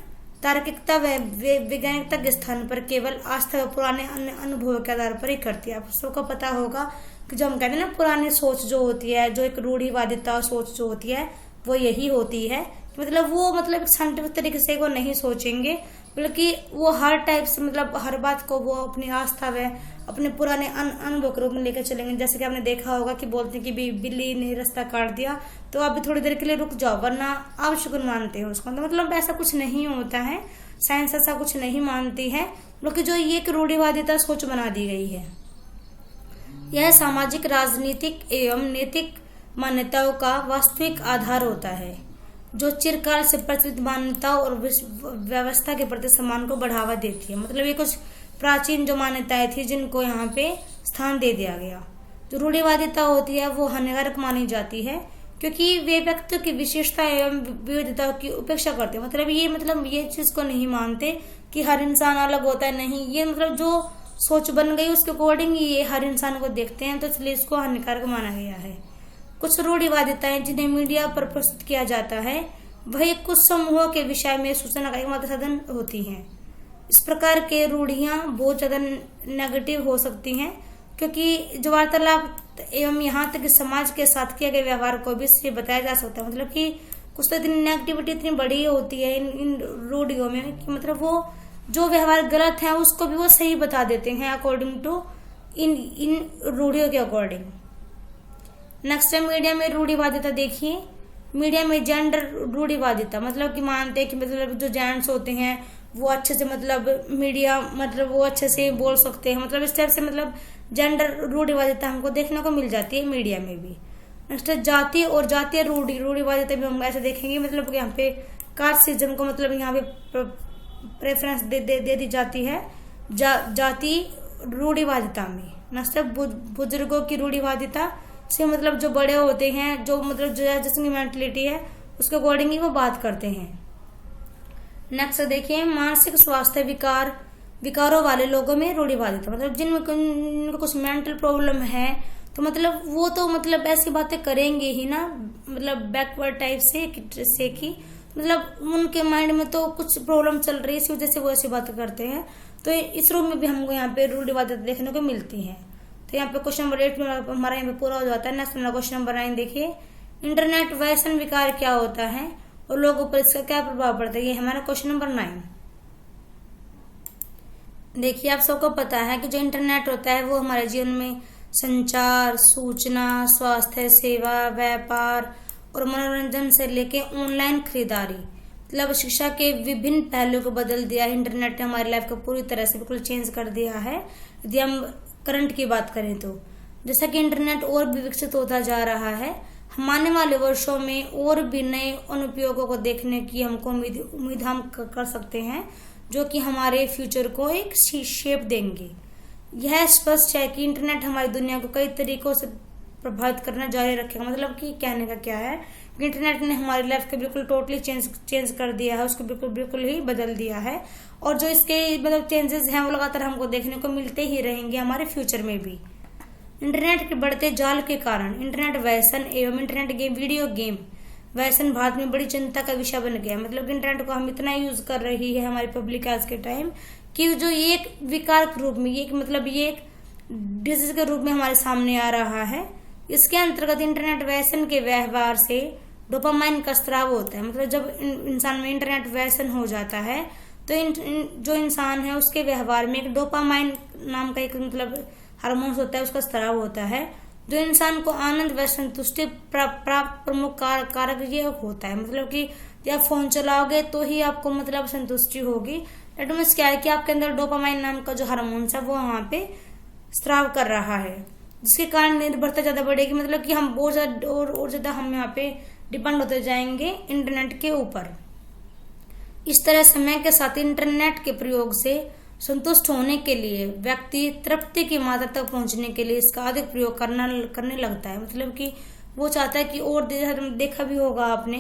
तार्किकता व वैज्ञानिकता के स्थान पर केवल आस्था व पुराने अन्य अनुभव के आधार पर ही करती है। आप सबको पता होगा कि जो हम कहते हैं ना पुरानी सोच जो होती है, जो एक रूढ़िवादिता सोच जो होती है वो यही होती है कि मतलब वो मतलब साइंटिफिक तरीके से वो नहीं सोचेंगे बल्कि वो हर टाइप से मतलब हर बात को वो अपनी आस्था व अपने पुराने अनुभव के रूप में लेकर चलेंगे। जैसे कि आपने देखा होगा कि बोलते हैं कि बिल्ली ने रास्ता काट दिया तो आप भी थोड़ी देर के लिए रुक जाओ वरना आप शुक्र मानते हो उसको। तो मतलब ऐसा कुछ नहीं होता है, साइंस ऐसा कुछ नहीं मानती है, बल्कि जो ये एक रूढ़िवादिता सोच बना दी गई है। यह सामाजिक राजनीतिक एवं नैतिक मान्यताओं का वास्तविक आधार होता है जो चिरकाल से प्रचलित मान्यताओं और व्यवस्था के प्रति सम्मान को बढ़ावा देती है। मतलब ये कुछ प्राचीन जो मान्यताएं थी जिनको यहाँ पे स्थान दे दिया गया। जो रूढ़िवादिता होती है वो हानिकारक मानी जाती है क्योंकि वे व्यक्तियों की विशेषता एवं विविधताओं की उपेक्षा करते हैं। मतलब ये चीज को नहीं मानते कि हर इंसान अलग होता है, नहीं, ये मतलब जो सोच बन गई उसके अकॉर्डिंग ये हर इंसान को देखते हैं, तो इसलिए इसको हानिकारक माना गया है। कुछ रूढ़िवादिताएं जिन्हें मीडिया पर प्रस्तुत किया जाता है वही कुछ समूहों के विषय में सूचना का एकमात्र साधन होती हैं। इस प्रकार के रूढ़ियां बहुत ज्यादा नेगेटिव हो सकती हैं क्योंकि जो वार्तालाप एवं यहाँ तक समाज के साथ किए गए व्यवहार को भी इससे बताया जा सकता है। मतलब कि कुछ तो इतनी नेगेटिविटी इतनी बड़ी होती है इन रूढ़ियों में कि मतलब वो जो व्यवहार गलत है उसको भी वो सही बता देते हैं अकॉर्डिंग टू इन रूढ़ियों के अकॉर्डिंग। नेक्स्ट है मीडिया में रूढ़िवादिता। देखिए, मीडिया में जेंडर रूढ़िवादिता मतलब कि मानते हैं कि मतलब जो जेंट्स होते हैं वो अच्छे से मतलब मीडिया मतलब वो अच्छे से बोल सकते हैं, मतलब इस टाइप से मतलब जेंडर रूढ़िवादिता हमको देखने को मिल जाती है मीडिया में भी। नेक्स्ट जाति और जातीय रूढ़िवादिता भी हम ऐसे देखेंगे, मतलब यहाँ पे कास्टिज्म को मतलब यहाँ पे प्रेफरेंस दे दी जाती है जाति रूढ़िवादिता में। नेक्स्ट बुजुर्गों की रूढ़िवादिता से मतलब जो बड़े होते हैं जो मतलब जिसकी मेंटलिटी है उसके अकॉर्डिंग ही वो बात करते हैं। नेक्स्ट देखिए, मानसिक स्वास्थ्य विकारों वाले लोगों में रूढ़िवादिता मतलब जिनको कुछ मेंटल प्रॉब्लम है तो मतलब वो तो मतलब ऐसी बातें करेंगे ही ना, मतलब बैकवर्ड टाइप से कि मतलब उनके माइंड में तो कुछ प्रॉब्लम चल रही है इसी वजह से वो ऐसी बातें करते हैं। तो इस रूप में भी हमको यहाँ पे रूढ़िवादिता देखने को मिलती है। तो यहाँ पे क्वेश्चन नंबर 8 हमारा यहाँ पे पूरा हो जाता है। नेक्स्ट क्वेश्चन नंबर 9 देखिए, इंटरनेट व्यसन विकार क्या होता है और लोगों पर इसका क्या प्रभाव पड़ता है, ये हमारा क्वेश्चन नंबर 9। देखिए, आप सबको पता है कि जो इंटरनेट होता है वो हमारे जीवन में संचार, सूचना, स्वास्थ्य सेवा, व्यापार और मनोरंजन से लेके ऑनलाइन खरीदारी मतलब शिक्षा के विभिन्न पहलुओं को बदल दिया है। इंटरनेट ने हमारी लाइफ को पूरी तरह से बिल्कुल चेंज कर दिया है। यदि हम करंट की बात करें तो जैसा कि इंटरनेट और भी विकसित होता जा रहा है, हम आने वाले वर्षों में और भी नए अनुप्रयोगों को देखने की हमको उम्मीद हम कर सकते हैं जो कि हमारे फ्यूचर को एक शेप देंगे। यह स्पष्ट है कि इंटरनेट हमारी दुनिया को कई तरीकों से प्रभावित करना जारी रखेगा। मतलब कि कहने का क्या है कि इंटरनेट ने हमारी लाइफ को बिल्कुल टोटली चेंज कर दिया है, उसको बिल्कुल ही बदल दिया है और जो इसके मतलब चेंजेस हैं वो लगातार हमको देखने को मिलते ही रहेंगे हमारे फ्यूचर में भी। इंटरनेट के बढ़ते जाल के कारण इंटरनेट व्यसन एवं इंटरनेट गेम वीडियो गेम व्यसन भारत में बड़ी चिंता का विषय बन गया। मतलब इंटरनेट को हम इतना यूज कर रही है हमारी पब्लिक आज के टाइम कि जो एक विकार के रूप में ये एक डिजीज के रूप में हमारे सामने आ रहा है। इसके अंतर्गत इंटरनेट व्यसन के व्यवहार से डोपामाइन का स्राव होता है। मतलब जब इंसान में इंटरनेट व्यसन हो जाता है तो जो इंसान है उसके व्यवहार में एक डोपामाइन नाम का एक मतलब हार्मोन होता है, उसका स्राव होता है जो इंसान को आनंद व संतुष्टि प्राप्त प्रमुख कारक ये होता है। मतलब कि जब आप फोन चलाओगे तो ही आपको मतलब संतुष्टि होगी। दैट मीन्स क्या है कि आपके अंदर डोपामाइन नाम का जो हार्मोन है वो वहां पे स्राव कर रहा है, जिसके कारण निर्भरता ज्यादा बढ़ेगी। मतलब कि हम बहुत ज्यादा और ज्यादा हम यहाँ पे डिपेंड होते जाएंगे इंटरनेट के ऊपर। इस तरह समय के साथ इंटरनेट के प्रयोग से संतुष्ट होने के लिए व्यक्ति तृप्ति की मात्रा तक पहुंचने के लिए इसका अधिक प्रयोग करने लगता है। मतलब कि वो चाहता है कि और देखा भी होगा आपने,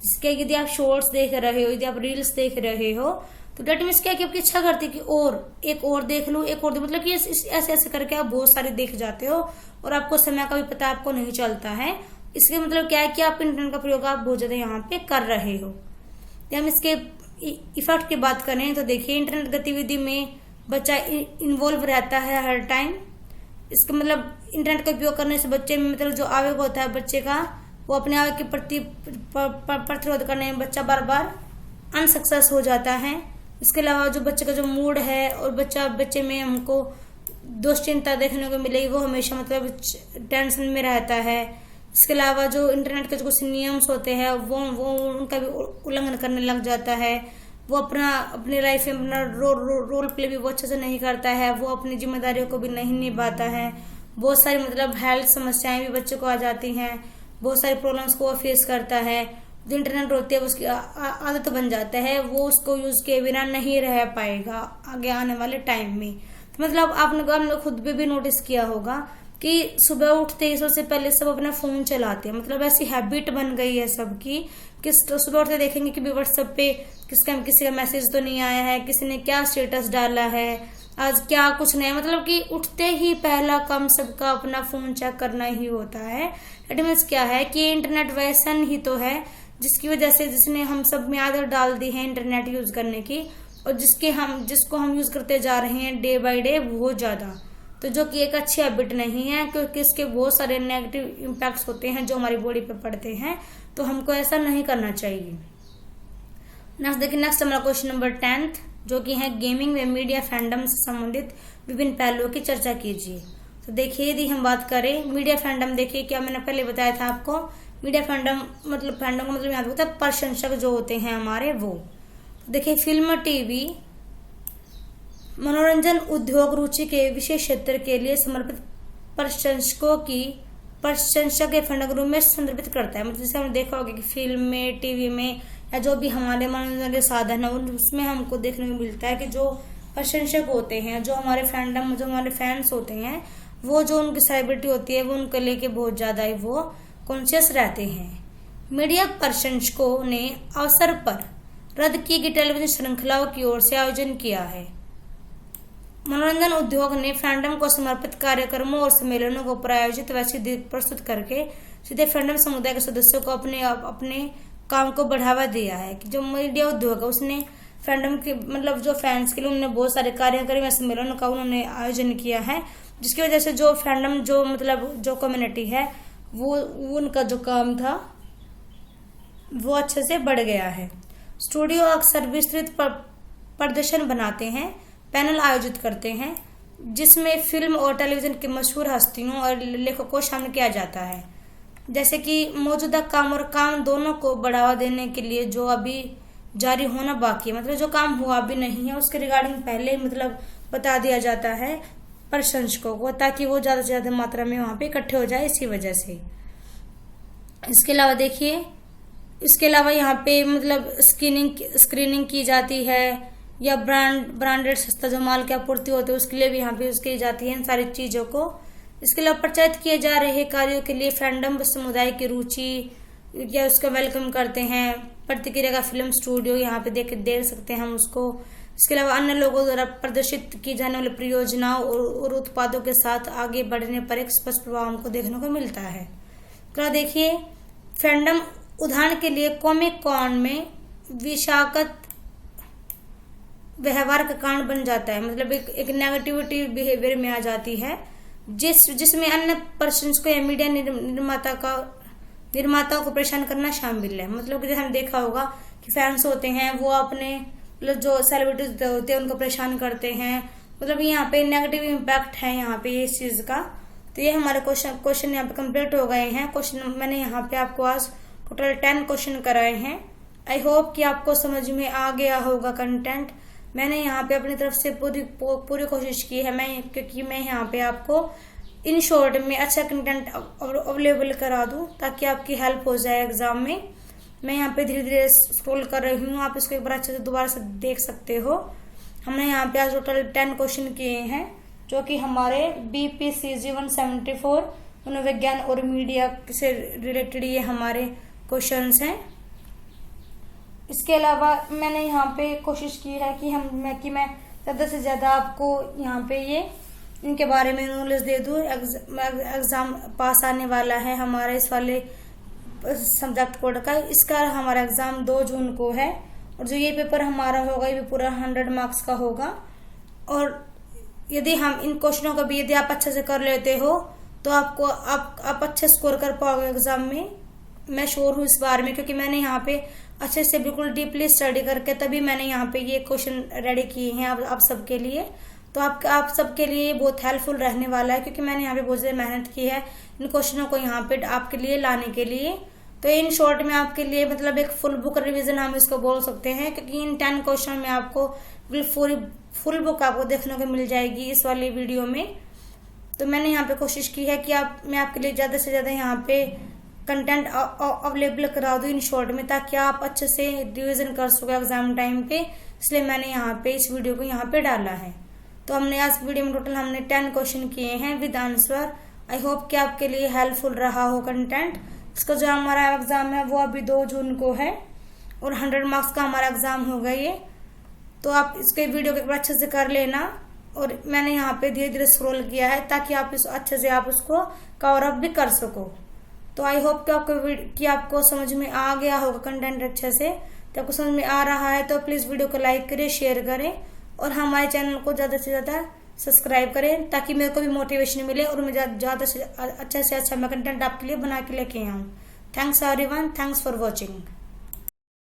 जिसके यदि आप शॉर्ट्स देख रहे हो, यदि आप रील्स देख रहे हो तो डेट मीन्स क्या कि आपकी इच्छा करती है कि एक और देख लूं, एक और मतलब कि ऐसे ऐसे करके आप बहुत सारे देख जाते हो और आपको समय का भी पता आपको नहीं चलता है। इसके मतलब क्या है कि आप इंटरनेट का प्रयोग आप बहुत ज्यादा यहाँ पे कर रहे हो। हम इसके इफेक्ट की बात करें तो देखिए, इंटरनेट गतिविधि में बच्चा इन्वॉल्व रहता है हर टाइम। इसका मतलब इंटरनेट का उपयोग करने से बच्चे में मतलब जो आवेग होता है बच्चे का, वो अपने आवेग के प्रति प्रतिरोध करने में बच्चा बार बार अनसक्सेस हो जाता है। इसके अलावा जो बच्चे का जो मूड है और बच्चे में हमको दोष चिंता देखने को मिलेगी, वो हमेशा मतलब टेंशन में रहता है। इसके अलावा जो इंटरनेट के जो कुछ नियम्स होते हैं वो उनका भी उल्लंघन करने लग जाता है। वो अपनी लाइफ में अपना रोल प्ले भी वो अच्छे से नहीं करता है, वो अपनी जिम्मेदारियों को भी नहीं निभाता है। बहुत सारी मतलब हेल्थ समस्याएं भी बच्चे को आ जाती हैं, बहुत सारी प्रॉब्लम्स को वो फेस करता है। जो इंटरनेट होती है उसकी आदत बन जाता है, वो उसको यूज किए बिना नहीं रह पाएगा आगे आने वाले टाइम में। तो मतलब आपने खुद भी नोटिस किया होगा कि सुबह उठते ही सबसे पहले सब अपना फोन चलाते हैं। मतलब ऐसी हैबिट बन गई है सबकी कि सुबह उठते देखेंगे कि व्हाट्सएप पे किसी का मैसेज तो नहीं आया है, किसी ने क्या स्टेटस डाला है, आज क्या कुछ नहीं। मतलब कि उठते ही पहला काम सबका अपना फोन चेक करना ही होता है। इट मीन्स क्या है कि इंटरनेट व्यसन ही तो है जिसकी वजह से जिसने हम सब में आदत डाल दी है इंटरनेट यूज करने की, और जिसको हम यूज करते जा रहे हैं डे बाय डे बहुत ज्यादा। तो जो कि एक अच्छी हैबिट नहीं है, क्योंकि इसके बहुत सारे नेगेटिव इम्पैक्ट्स होते हैं जो हमारी बॉडी पे पड़ते हैं। तो हमको ऐसा नहीं करना चाहिए। नेक्स्ट हमारा क्वेश्चन नंबर 10 जो कि है गेमिंग व मीडिया फैंडम से संबंधित विभिन्न पहलुओं की चर्चा कीजिए। तो देखिए, यदि हम बात करें मीडिया फैंडम, देखिए क्या मैंने पहले बताया था आपको, मीडिया फैंडम का मतलब यहाँ होता है प्रशंसक जो होते हैं हमारे वो। देखिए, फिल्म, टीवी, मनोरंजन उद्योग रुचि के विशेष क्षेत्र के लिए समर्पित प्रशंसक के फंड ग्रुप में संदर्भित करता है। मतलब जैसे हमने देखा होगा कि फिल्म में, टीवी में या जो भी हमारे मनोरंजन के साधन है उसमें हमको देखने को मिलता है कि जो प्रशंसक होते हैं, जो हमारे फैंडम, जो हमारे फैंस होते हैं, वो जो उनकी सेलिब्रिटी होती है वो उनको लेके बहुत ज्यादा ही वो कॉन्शियस रहते हैं। मीडिया प्रशंसकों ने अवसर पर रद्द की गई टेलीविजन श्रृंखलाओं की ओर से आयोजन किया है। मनोरंजन उद्योग ने फैंडम को समर्पित कार्यक्रमों और सम्मेलनों को प्रायोजित व सीधे प्रस्तुत करके सीधे फैंडम समुदाय के सदस्यों को अपने काम को बढ़ावा दिया है। कि जो मीडिया उद्योग है उसने फैंडम के मतलब जो फैंस के लिए उन्होंने बहुत सारे कार्यक्रम या सम्मेलनों का उन्होंने आयोजन किया है, जिसकी वजह से जो फैंडम जो मतलब जो कम्युनिटी है वो उनका जो काम था वो अच्छे से बढ़ गया है। स्टूडियो अक्सर विस्तृत प्रदर्शन बनाते हैं, पैनल आयोजित करते हैं जिसमें फिल्म और टेलीविजन के मशहूर हस्तियों और लेखकों को शामिल किया जाता है। जैसे कि मौजूदा काम और काम दोनों को बढ़ावा देने के लिए जो अभी जारी होना बाकी है, मतलब जो काम हुआ भी नहीं है उसके रिगार्डिंग पहले मतलब बता दिया जाता है प्रशंसकों को, ताकि वो ज्यादा से ज्यादा मात्रा में वहां पे इकट्ठे हो जाए इसी वजह से। इसके अलावा देखिए, इसके अलावा यहाँ पे मतलब स्क्रीनिंग की जाती है या ब्रांडेड सस्ता जो माल की आपूर्ति होती है उसके लिए भी यहाँ पे यूज की जाती है इन सारी चीजों को। इसके अलावा प्रचारित किए जा रहे कार्यों के लिए फैंडम समुदाय की रुचि या उसका वेलकम करते हैं। प्रतिक्रिया का फिल्म स्टूडियो यहाँ पे देख सकते हैं हम उसको। इसके अलावा अन्य लोगों द्वारा प्रदर्शित की जाने वाली परियोजनाओं और उत्पादों के साथ आगे बढ़ने पर एक स्पष्ट प्रभाव हमको देखने को मिलता है। तो देखिए, फैंडम उदाहरण के लिए कॉमिक कॉन में विषाक्त व्यवहार का कारण बन जाता है, मतलब एक नेगेटिविटी बिहेवियर में आ जाती है जिसमें अन्य प्रशंसकों या मीडिया निर्माताओं को परेशान करना शामिल है। मतलब कि जैसे हमने देखा होगा कि फैंस होते हैं वो अपने मतलब जो सेलिब्रिटीज होते हैं उनको परेशान करते हैं। मतलब यहाँ पे नेगेटिव इम्पैक्ट है यहाँ पे इस चीज का। तो ये हमारे क्वेश्चन यहाँ पे कंप्लीट हो गए हैं। क्वेश्चन मैंने यहाँ पे आपको आज टोटल 10 क्वेश्चन कराए हैं। आई होप कि आपको समझ में आ गया होगा कंटेंट। मैंने यहाँ पे अपनी तरफ से पूरी कोशिश की है क्योंकि मैं यहाँ पे आपको इन शॉर्ट में अच्छा कंटेंट अवेलेबल करा दूं ताकि आपकी हेल्प हो जाए एग्जाम में। मैं यहाँ पे धीरे धीरे स्क्रॉल कर रही हूँ, आप इसको एक बार अच्छे से दोबारा से देख सकते हो। हमने यहाँ पे आज टोटल 10 क्वेश्चन किए हैं जो कि हमारे BPCG 174 मनोविज्ञान और मीडिया से रिलेटेड ये हमारे क्वेश्चंस हैं। इसके अलावा मैंने यहाँ पे कोशिश की है कि मैं ज्यादा से ज्यादा आपको यहाँ पे ये इनके बारे में नॉलेज दे दूँ। एग्जाम पास आने वाला है हमारा इस वाले सब्जेक्ट कोड का। इसका हमारा एग्जाम 2 जून को है और जो ये पेपर हमारा होगा ये भी पूरा 100 मार्क्स का होगा। और यदि हम इन क्वेश्चनों को भी यदि आप अच्छे से कर लेते हो तो आप अच्छे स्कोर कर पाओगे एग्जाम में। मैं श्योर हूँ इस बार में, क्योंकि मैंने यहाँ पे अच्छे से बिल्कुल डीपली स्टडी करके तभी मैंने यहाँ पे ये क्वेश्चन रेडी किए हैं आप सबके लिए। तो आप सबके लिए बहुत हेल्पफुल रहने वाला है, क्योंकि मैंने यहाँ पे बहुत ज्यादा मेहनत की है इन क्वेश्चनों को यहाँ पे आपके लिए लाने के लिए। तो इन शॉर्ट में आपके लिए मतलब एक फुल बुक रिवीजन हम इसको बोल सकते हैं, क्योंकि इन 10 क्वेश्चन में आपको फुल बुक आपको देखने को मिल जाएगी इस वाली वीडियो में। तो मैंने यहाँ पे कोशिश की है कि मैं आपके लिए ज्यादा से ज्यादा यहाँ पे कंटेंट अवेलेबल करा दूँ इन शॉर्ट में, ताकि आप अच्छे से रिवीजन कर सको एग्जाम टाइम पे। इसलिए मैंने यहाँ पे इस वीडियो को यहाँ पे डाला है। तो हमने आज वीडियो में टोटल 10 क्वेश्चन किए हैं विद आंसर। आई होप कि आपके लिए हेल्पफुल रहा हो कंटेंट। इसका जो हमारा एग्जाम है वो अभी 2 जून को है और 100 मार्क्स का हमारा एग्जाम होगा ये। तो आप इसके वीडियो को अच्छे से कर लेना, और मैंने यहाँ पे धीरे धीरे स्क्रॉल किया है ताकि आप इस अच्छे से आप उसको कवर अप भी कर सको। तो आई होप कि आपको समझ में आ गया होगा कंटेंट अच्छे से। तो आपको समझ में आ रहा है तो प्लीज वीडियो को लाइक करें, शेयर करें और हमारे चैनल को ज्यादा से ज्यादा सब्सक्राइब करें, ताकि मेरे को भी मोटिवेशन मिले और मैं ज्यादा से अच्छा मैं कंटेंट आपके लिए बना के लेके आऊँ। Thanks everyone, thanks for watching.